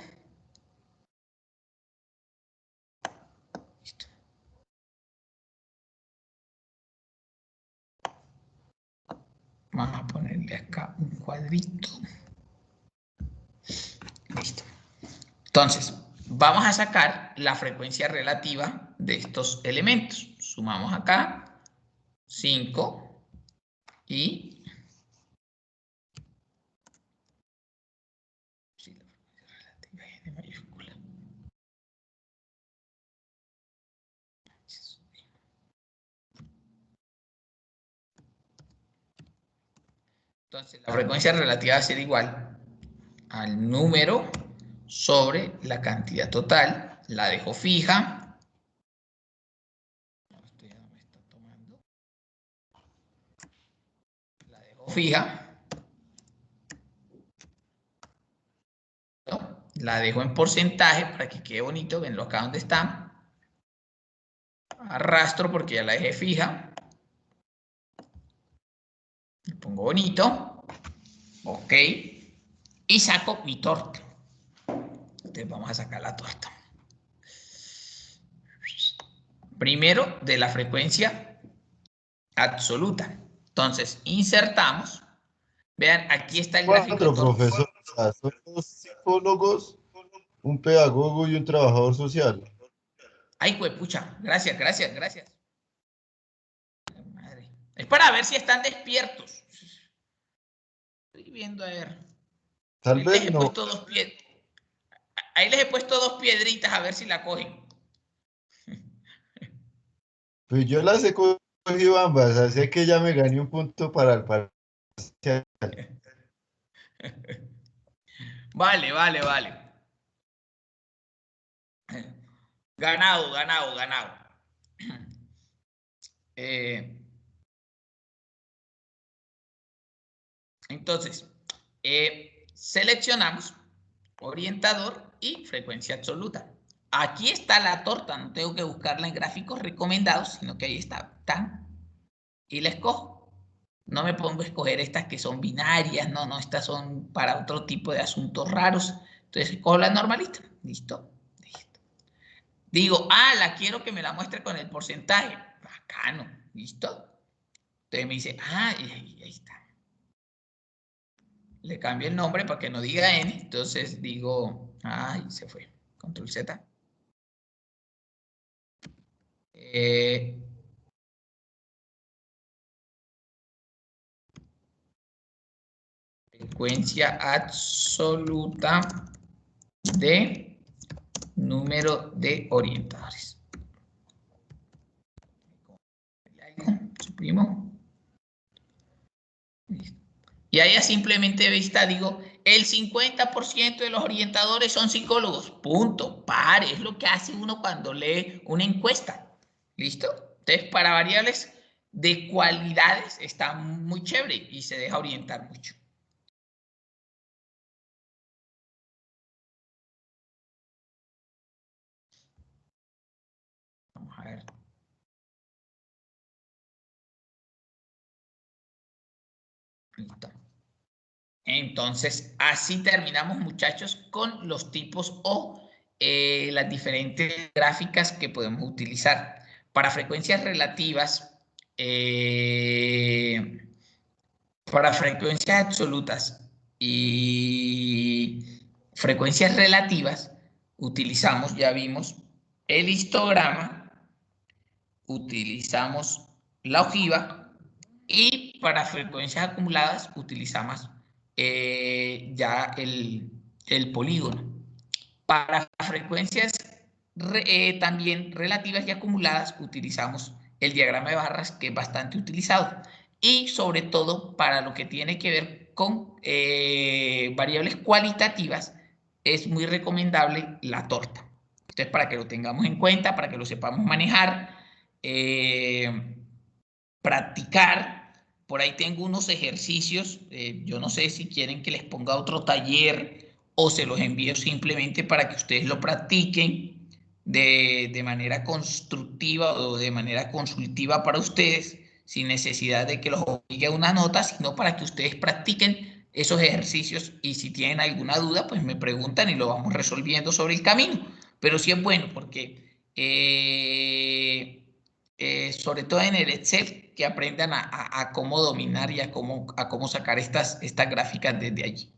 Listo. Vamos a ponerle acá un cuadrito. Listo. Entonces, vamos a sacar la frecuencia relativa de estos elementos. Sumamos acá 5 y... Sí, la frecuencia relativa es de mayúscula. Entonces, la frecuencia relativa va a ser igual al número sobre la cantidad total. La dejo fija. Esto ya no me está tomando. La dejo fija. La dejo en porcentaje para que quede bonito. Venlo acá donde está. Arrastro porque ya la dejé fija. Le pongo bonito. Ok. Y saco mi torta. Entonces vamos a sacar la torta. Primero de la frecuencia absoluta. Entonces insertamos. Vean, aquí está el gráfico. Profesor, son 2 psicólogos, un pedagogo y un trabajador social. Ay, huepucha. Gracias, gracias, gracias. Madre. Es para ver si están despiertos. Estoy viendo, a ver. Tal vez no. Ahí les he puesto 2 piedritas a ver si la cogen. Pues yo las he cogido cogí ambas, así que ya me gané un punto para el parcial. Vale, vale, vale. Ganado, ganado, ganado. Entonces, seleccionamos orientador y frecuencia absoluta. Aquí está la torta, no tengo que buscarla en gráficos recomendados, sino que ahí está, tan, y la escojo. No me pongo a escoger estas que son binarias, no, no, estas son para otro tipo de asuntos raros. Entonces, escojo la normalita, listo, listo. Digo, la quiero que me la muestre con el porcentaje, bacano, listo. Entonces me dice, ahí está. Le cambio el nombre para que no diga N, entonces digo, se fue, control Z. Frecuencia absoluta de número de orientadores. Suprimo. Y ahí a simplemente vista digo, el 50% de los orientadores son psicólogos. Punto. Pare. Es lo que hace uno cuando lee una encuesta. ¿Listo? Entonces, para variables de cualidades está muy chévere y se deja orientar mucho. Vamos a ver. Listo. Entonces, así terminamos, muchachos, con los tipos o las diferentes gráficas que podemos utilizar. Para frecuencias relativas, para frecuencias absolutas y frecuencias relativas, utilizamos, ya vimos, el histograma, utilizamos la ojiva y para frecuencias acumuladas utilizamos ya el polígono. Para frecuencias también relativas y acumuladas utilizamos el diagrama de barras, que es bastante utilizado. Y sobre todo para lo que tiene que ver con variables cualitativas, es muy recomendable la torta. Entonces, para que lo tengamos en cuenta, para que lo sepamos manejar, practicar. Por ahí tengo unos ejercicios. Yo no sé si quieren que les ponga otro taller o se los envío simplemente para que ustedes lo practiquen de manera constructiva o de manera consultiva para ustedes, sin necesidad de que los obligue a una nota, sino para que ustedes practiquen esos ejercicios y si tienen alguna duda, pues me preguntan y lo vamos resolviendo sobre el camino. Pero sí es bueno porque sobre todo en el Excel, que aprendan a cómo dominar y a cómo sacar estas gráficas desde allí.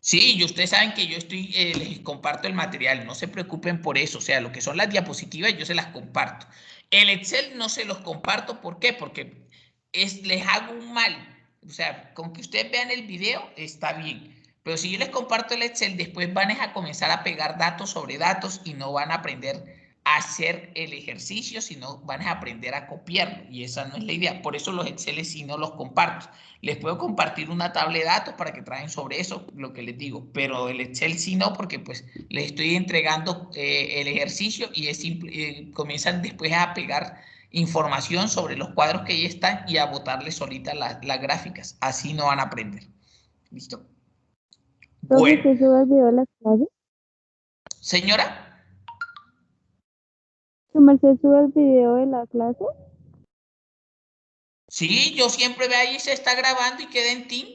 Sí, y ustedes saben que yo les comparto el material, no se preocupen por eso, o sea, lo que son las diapositivas yo se las comparto. El Excel no se los comparto, ¿por qué? Porque les hago un mal, o sea, con que ustedes vean el video está bien, pero si yo les comparto el Excel, después van a comenzar a pegar datos sobre datos y no van a aprender a hacer el ejercicio, sino van a aprender a copiarlo, y esa no es la idea. Por eso los Excel sí no los comparto. Les puedo compartir una tabla de datos para que traen sobre eso lo que les digo, pero el Excel sí no, porque pues les estoy entregando el ejercicio y comienzan después a pegar información sobre los cuadros que ahí están y a botarles solita las gráficas. Así no van a aprender. ¿Listo? ¿Profe, Bueno, que suba el video a la clase? señora, ¿Su merced sube el video de la clase? sí, yo siempre veo ahí se está grabando y queda en Team.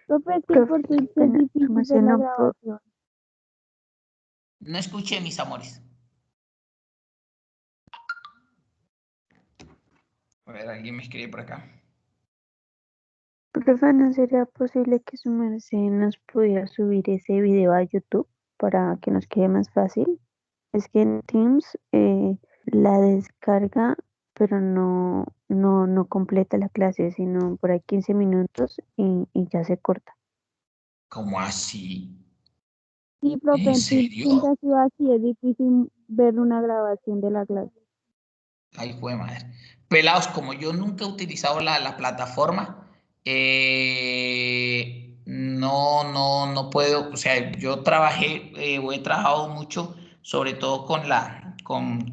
Profe, es que por Twitch es difícil ver la grabación. No escuché, mis amores. A ver, alguien me escribe por acá. Profe, ¿no sería posible que su merced nos pudiera subir ese video a YouTube para que nos quede más fácil? Es que en Teams la descarga pero no completa la clase, sino por ahí 15 minutos y ya se corta. ¿Cómo así? Sí, profe, ¿En siempre serio? ha sido así, es difícil ver una grabación de la clase. Ay, jue madre. Pelados, como yo nunca he utilizado la plataforma, no puedo, o sea, yo trabajé o he trabajado mucho, sobre todo con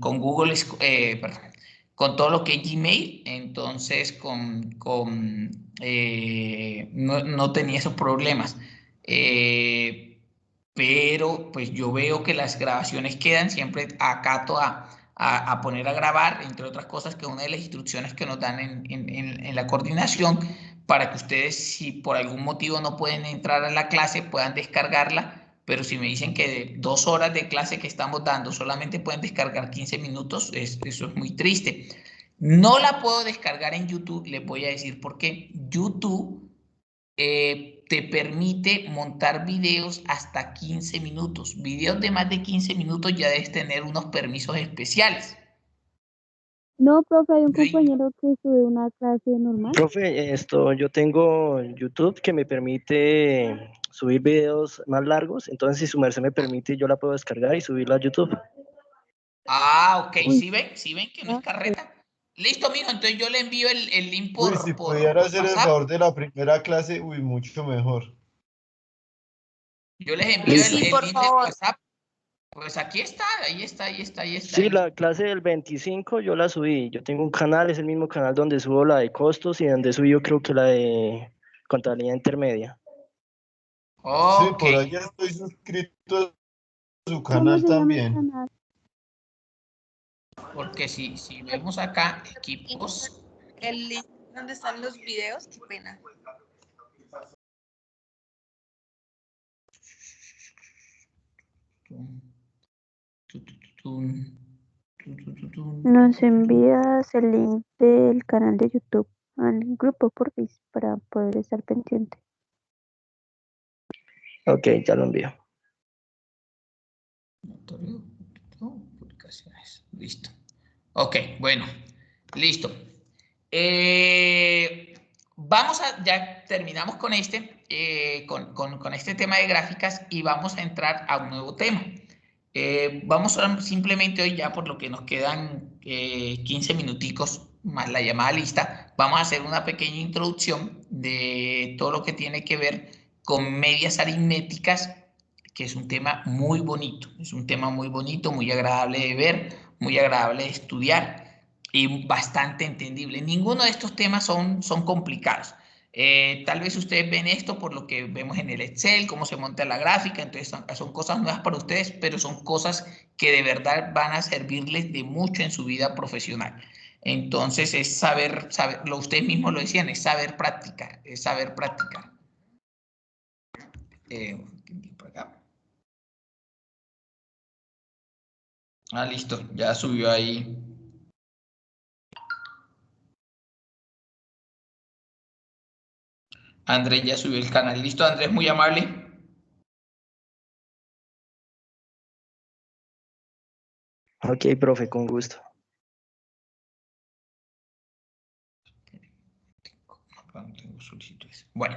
Google, perdón, con todo lo que es Gmail, entonces no tenía esos problemas. Pero pues yo veo que las grabaciones quedan, siempre acato a poner a grabar, entre otras cosas, que es una de las instrucciones que nos dan en la coordinación, para que ustedes, si por algún motivo no pueden entrar a la clase, puedan descargarla, pero si me dicen que de 2 horas de clase que estamos dando solamente pueden descargar 15 minutos, eso es muy triste. No la puedo descargar en YouTube, les voy a decir por qué. YouTube te permite montar videos hasta 15 minutos. Videos de más de 15 minutos ya debes tener unos permisos especiales. No, profe, hay un Yo, compañero que sube una clase normal. Profe, yo tengo YouTube que me permite subir videos más largos, entonces si su merced me permite, yo la puedo descargar y subirla a YouTube. ok, Uy, ¿sí ven que no es carreta? Listo, mijo, entonces yo le envío el link Uy, si por pudiera hacer el WhatsApp. favor de la primera clase, uy, mucho mejor. Yo les envío Listo. Sí, el por link de favor. WhatsApp. Pues aquí está, ahí está. Sí, la clase del 25 yo la subí. Yo tengo un canal, es el mismo canal donde subo la de costos y donde subí yo creo que la de contabilidad intermedia. Sí, Ok, por ahí estoy suscrito a su ¿cómo canal se llama el también. canal? porque si vemos acá, equipos, El link donde están los videos, qué pena. Nos envías el link del canal de YouTube al grupo, porfis, para poder estar pendiente. Ok, ya lo envío. Publicaciones, listo. Ok, bueno, listo. Ya terminamos con con este tema de gráficas y vamos a entrar a un nuevo tema. Vamos simplemente hoy, ya por lo que nos quedan 15 minuticos más la llamada lista, vamos a hacer una pequeña introducción de todo lo que tiene que ver con medias aritméticas, que es un tema muy bonito, es un tema muy bonito, muy agradable de ver, muy agradable de estudiar y bastante entendible. Ninguno de estos temas son complicados. Tal vez ustedes ven esto por lo que vemos en el Excel, cómo se monta la gráfica, entonces son cosas nuevas para ustedes, pero son cosas que de verdad van a servirles de mucho en su vida profesional. Entonces es saber, ustedes mismos lo decían, es saber practicar, es saber practicar. Por acá. Listo, ya subió ahí. Andrés ya subió el canal. Listo, Andrés, muy amable. Ok, profe, con gusto. No tengo solicitudes. Bueno,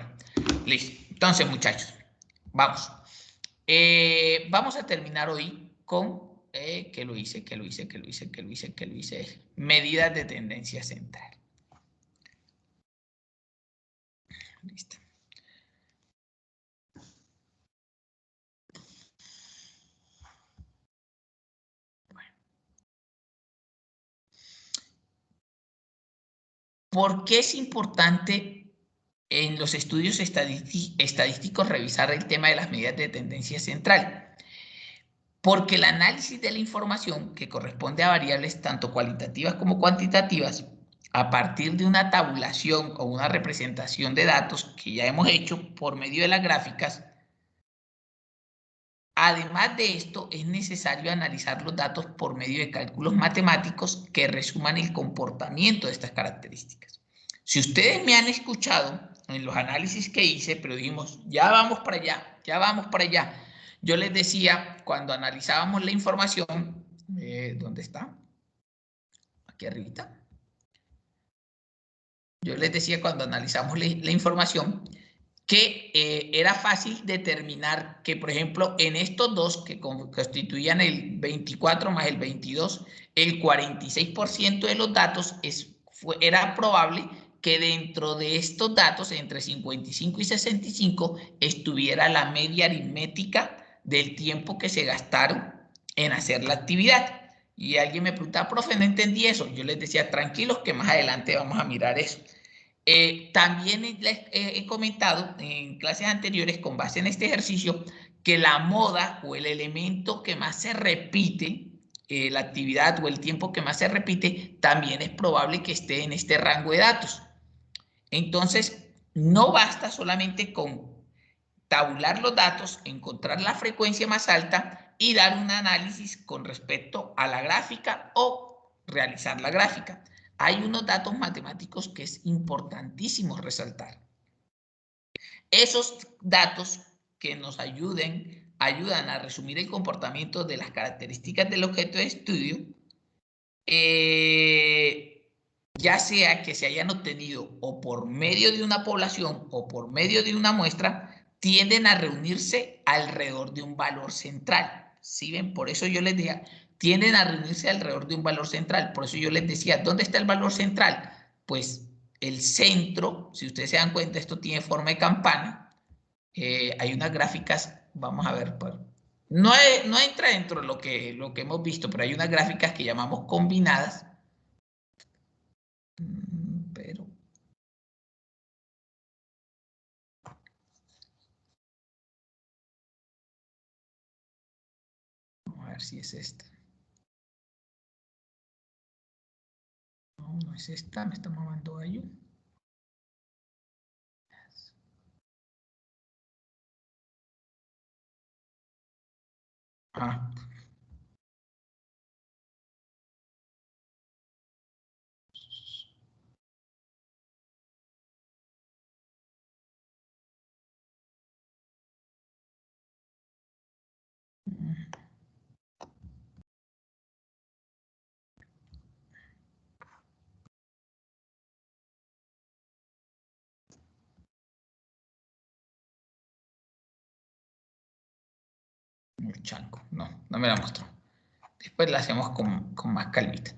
listo. Entonces, muchachos, vamos. Vamos a terminar hoy con ¿qué lo hice? Medidas de tendencia central. Listo. ¿Por qué es importante en los estudios estadísticos revisar el tema de las medidas de tendencia central? Porque el análisis de la información, que corresponde a variables tanto cualitativas como cuantitativas, a partir de una tabulación o una representación de datos que ya hemos hecho por medio de las gráficas, además de esto, es necesario analizar los datos por medio de cálculos matemáticos que resuman el comportamiento de estas características. Si ustedes me han escuchado en los análisis que hice, pero dijimos, ya vamos para allá, ya vamos para allá. Yo les decía, cuando analizábamos la información, ¿dónde está? Aquí arribita. yo les decía cuando analizamos la información que era fácil determinar que, por ejemplo, en estos dos que constituían el 24 más el 22, el 46% de los datos era probable que dentro de estos datos, entre 55 y 65, estuviera la media aritmética del tiempo que se gastaron en hacer la actividad. Y alguien me preguntaba, profe, no entendí eso. Yo les decía, tranquilos que más adelante vamos a mirar eso. También les he comentado en clases anteriores con base en este ejercicio que la moda o el elemento que más se repite, la actividad o el tiempo que más se repite, también es probable que esté en este rango de datos. Entonces, no basta solamente con tabular los datos, encontrar la frecuencia más alta y dar un análisis con respecto a la gráfica o realizar la gráfica. Hay unos datos matemáticos que es importantísimo resaltar. Esos datos que nos ayudan a resumir el comportamiento de las características del objeto de estudio, ya sea que se hayan obtenido o por medio de una población o por medio de una muestra, tienden a reunirse alrededor de un valor central. ¿Sí ven? Por eso yo les decía, tienden a reunirse alrededor de un valor central. Por eso yo les decía, ¿dónde está el valor central? Pues el centro, si ustedes se dan cuenta, esto tiene forma de campana. Hay unas gráficas, vamos a ver, no entra dentro de lo que hemos visto, pero hay unas gráficas que llamamos combinadas. Pero vamos a ver si es esta. No, no es esta, me está mamando gallo. Ah. El chanco, no me la mostró. Después la hacemos con más calmita.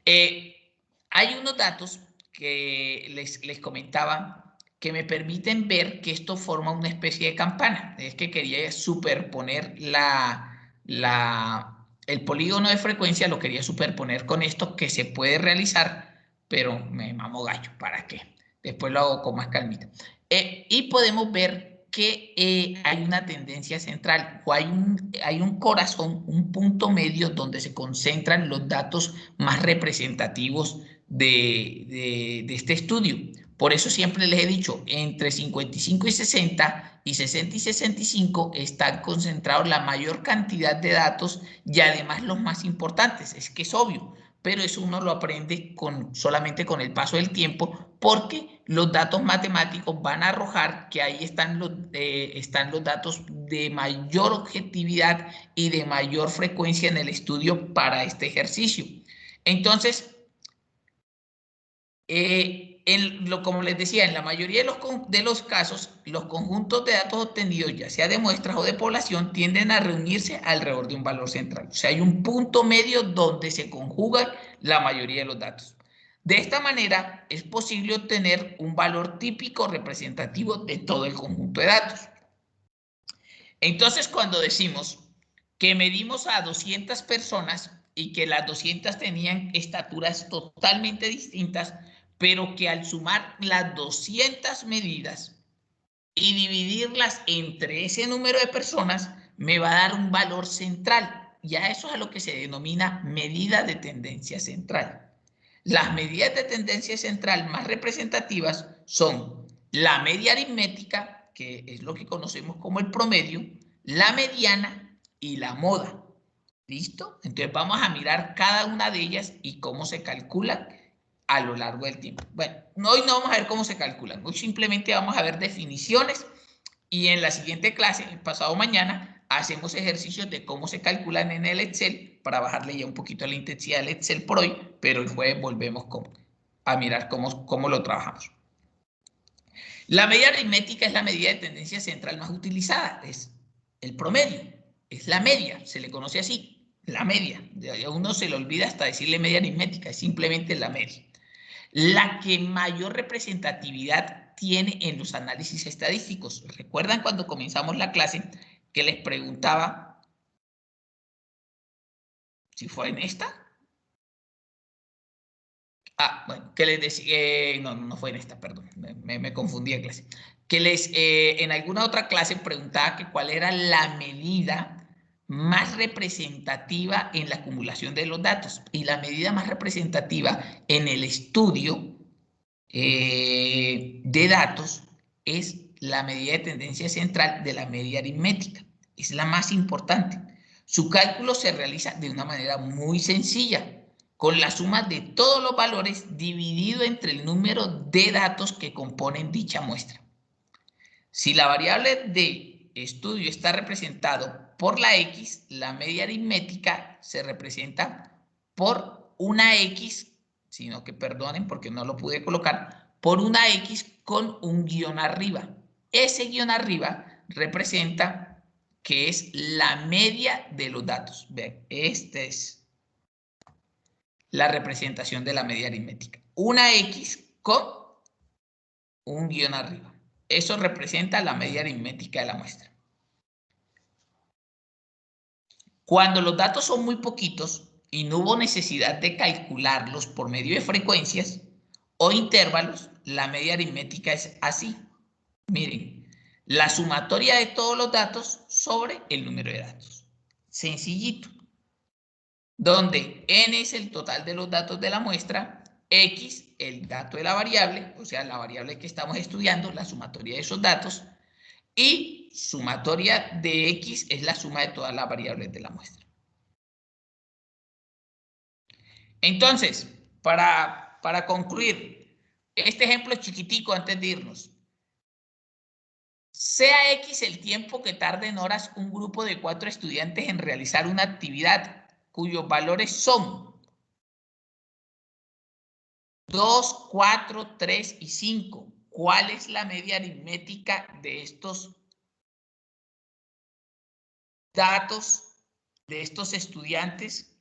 Hay unos datos que les comentaba que me permiten ver que esto forma una especie de campana. Es que quería superponer el polígono de frecuencia, lo quería superponer con esto que se puede realizar, pero me mamo gallo, ¿para qué? Después lo hago con más calmita. Y podemos ver que hay una tendencia central o hay un corazón, un punto medio donde se concentran los datos más representativos de este estudio. Por eso siempre les he dicho, entre 55 y 60 y 60 y 65 están concentrados la mayor cantidad de datos y además los más importantes. Es que es obvio, pero eso uno lo aprende solamente con el paso del tiempo, porque los datos matemáticos van a arrojar que ahí están los datos de mayor objetividad y de mayor frecuencia en el estudio para este ejercicio. Entonces, como les decía, en la mayoría de los casos, los conjuntos de datos obtenidos, ya sea de muestras o de población, tienden a reunirse alrededor de un valor central. O sea, hay un punto medio donde se conjugan la mayoría de los datos. De esta manera, es posible obtener un valor típico representativo de todo el conjunto de datos. Entonces, cuando decimos que medimos a 200 personas y que las 200 tenían estaturas totalmente distintas, pero que al sumar las 200 medidas y dividirlas entre ese número de personas, me va a dar un valor central. Ya eso es a lo que se denomina medida de tendencia central. Las medidas de tendencia central más representativas son la media aritmética, que es lo que conocemos como el promedio, la mediana y la moda. ¿Listo? Entonces vamos a mirar cada una de ellas y cómo se calculan a lo largo del tiempo. Bueno, hoy no vamos a ver cómo se calculan, hoy simplemente vamos a ver definiciones y en la siguiente clase, el pasado mañana, hacemos ejercicios de cómo se calculan en el Excel para bajarle ya un poquito la intensidad del Excel por hoy, pero el jueves volvemos con a mirar cómo lo trabajamos. La medida aritmética es la medida de tendencia central más utilizada, es el promedio, es la media, se le conoce así, la media. A uno se le olvida hasta decirle media aritmética, es simplemente la media. La que mayor representatividad tiene en los análisis estadísticos. ¿Recuerdan cuando comenzamos la clase que les preguntaba si fue en esta? Bueno, que les decía, no fue en esta, perdón, me confundí de clase. Que en alguna otra clase preguntaba que cuál era la medida más representativa en la acumulación de los datos. Y la medida más representativa en el estudio de datos es la medida de tendencia central de la media aritmética. Es la más importante. Su cálculo se realiza de una manera muy sencilla, con la suma de todos los valores dividido entre el número de datos que componen dicha muestra. Si la variable de estudio está representado por la X, la media aritmética se representa por una X, sino que perdonen porque no lo pude colocar, por una X con un guión arriba. Ese guión arriba representa que es la media de los datos. Vean, esta es la representación de la media aritmética. Una X con un guión arriba. Eso representa la media aritmética de la muestra. Cuando los datos son muy poquitos y no hubo necesidad de calcularlos por medio de frecuencias o intervalos, la media aritmética es así. Miren, la sumatoria de todos los datos sobre el número de datos. Sencillito. Donde n es el total de los datos de la muestra, x el dato de la variable, o sea, la variable que estamos estudiando, la sumatoria de esos datos, y sumatoria de x es la suma de todas las variables de la muestra. Entonces, para concluir, este ejemplo es chiquitico antes de irnos. Sea x el tiempo que tarda en horas un grupo de 4 estudiantes en realizar una actividad cuyos valores son 2, 4, 3 y 5. ¿Cuál es la media aritmética de estos datos de estos estudiantes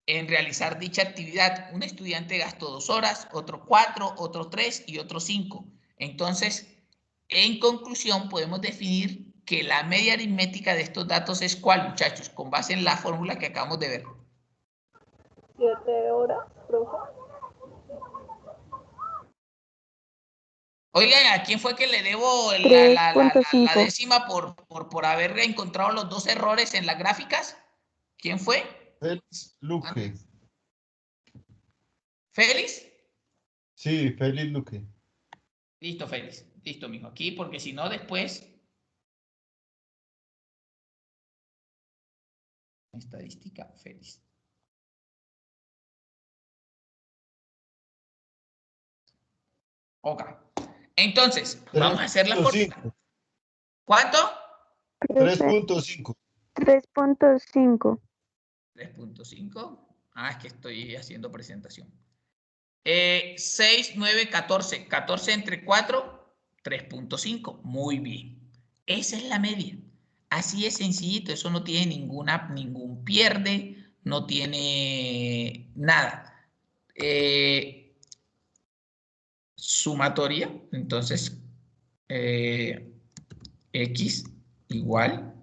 en realizar dicha actividad? Un estudiante gastó 2 horas, otro 4, otro 3 y otro 5. Entonces, en conclusión, podemos definir que la media aritmética de estos datos es ¿cuál, muchachos? Con base en la fórmula que acabamos de ver. 7 horas, profe. Oigan, ¿a quién fue que le debo la 3.5. décima por haber encontrado los 2 errores en las gráficas? ¿Quién fue? Félix Luque. ¿Félix? Sí, Félix Luque. Listo, Félix. Listo, mijo. Aquí, porque si no, después... Estadística, Félix. Ok. Entonces, vamos a hacer la fórmula. ¿Cuánto? 3.5. 3.5. 3.5. Es que estoy haciendo presentación. 6, 9, 14. 14 entre 4, 3.5. Muy bien. Esa es la media. Así es sencillito. Eso no tiene ningún pierde. No tiene nada. Sumatoria. Entonces, x igual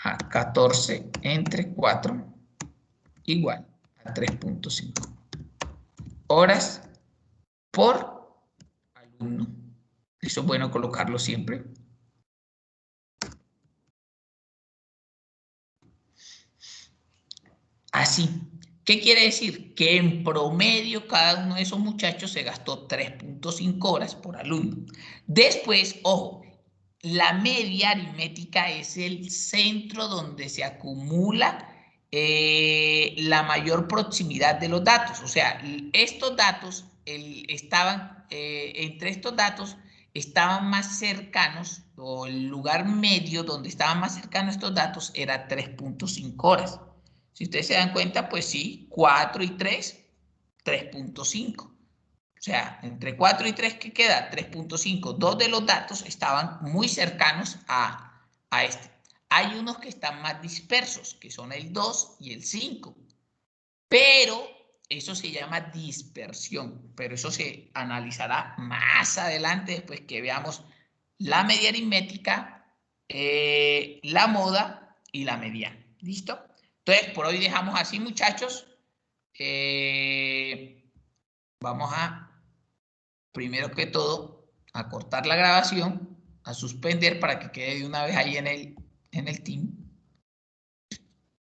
a 14 entre 4 igual a 3.5 horas por alumno. Eso es bueno colocarlo siempre. Así. ¿Qué quiere decir? Que en promedio cada uno de esos muchachos se gastó 3.5 horas por alumno. Después, ojo, la media aritmética es el centro donde se acumula la mayor proximidad de los datos. O sea, estos datos entre estos datos estaban más cercanos, o el lugar medio donde estaban más cercanos estos datos era 3.5 horas. Si ustedes se dan cuenta, pues sí, 4 y 3, 3.5. O sea, entre 4 y 3, ¿qué queda? 3.5. Dos de los datos estaban muy cercanos a este. Hay unos que están más dispersos, que son el 2 y el 5. Pero eso se llama dispersión. Pero eso se analizará más adelante, después que veamos la media aritmética, la moda y la mediana. ¿Listo? Entonces, por hoy dejamos así, muchachos. Vamos a, primero que todo, a cortar la grabación, a suspender para que quede de una vez ahí en el team.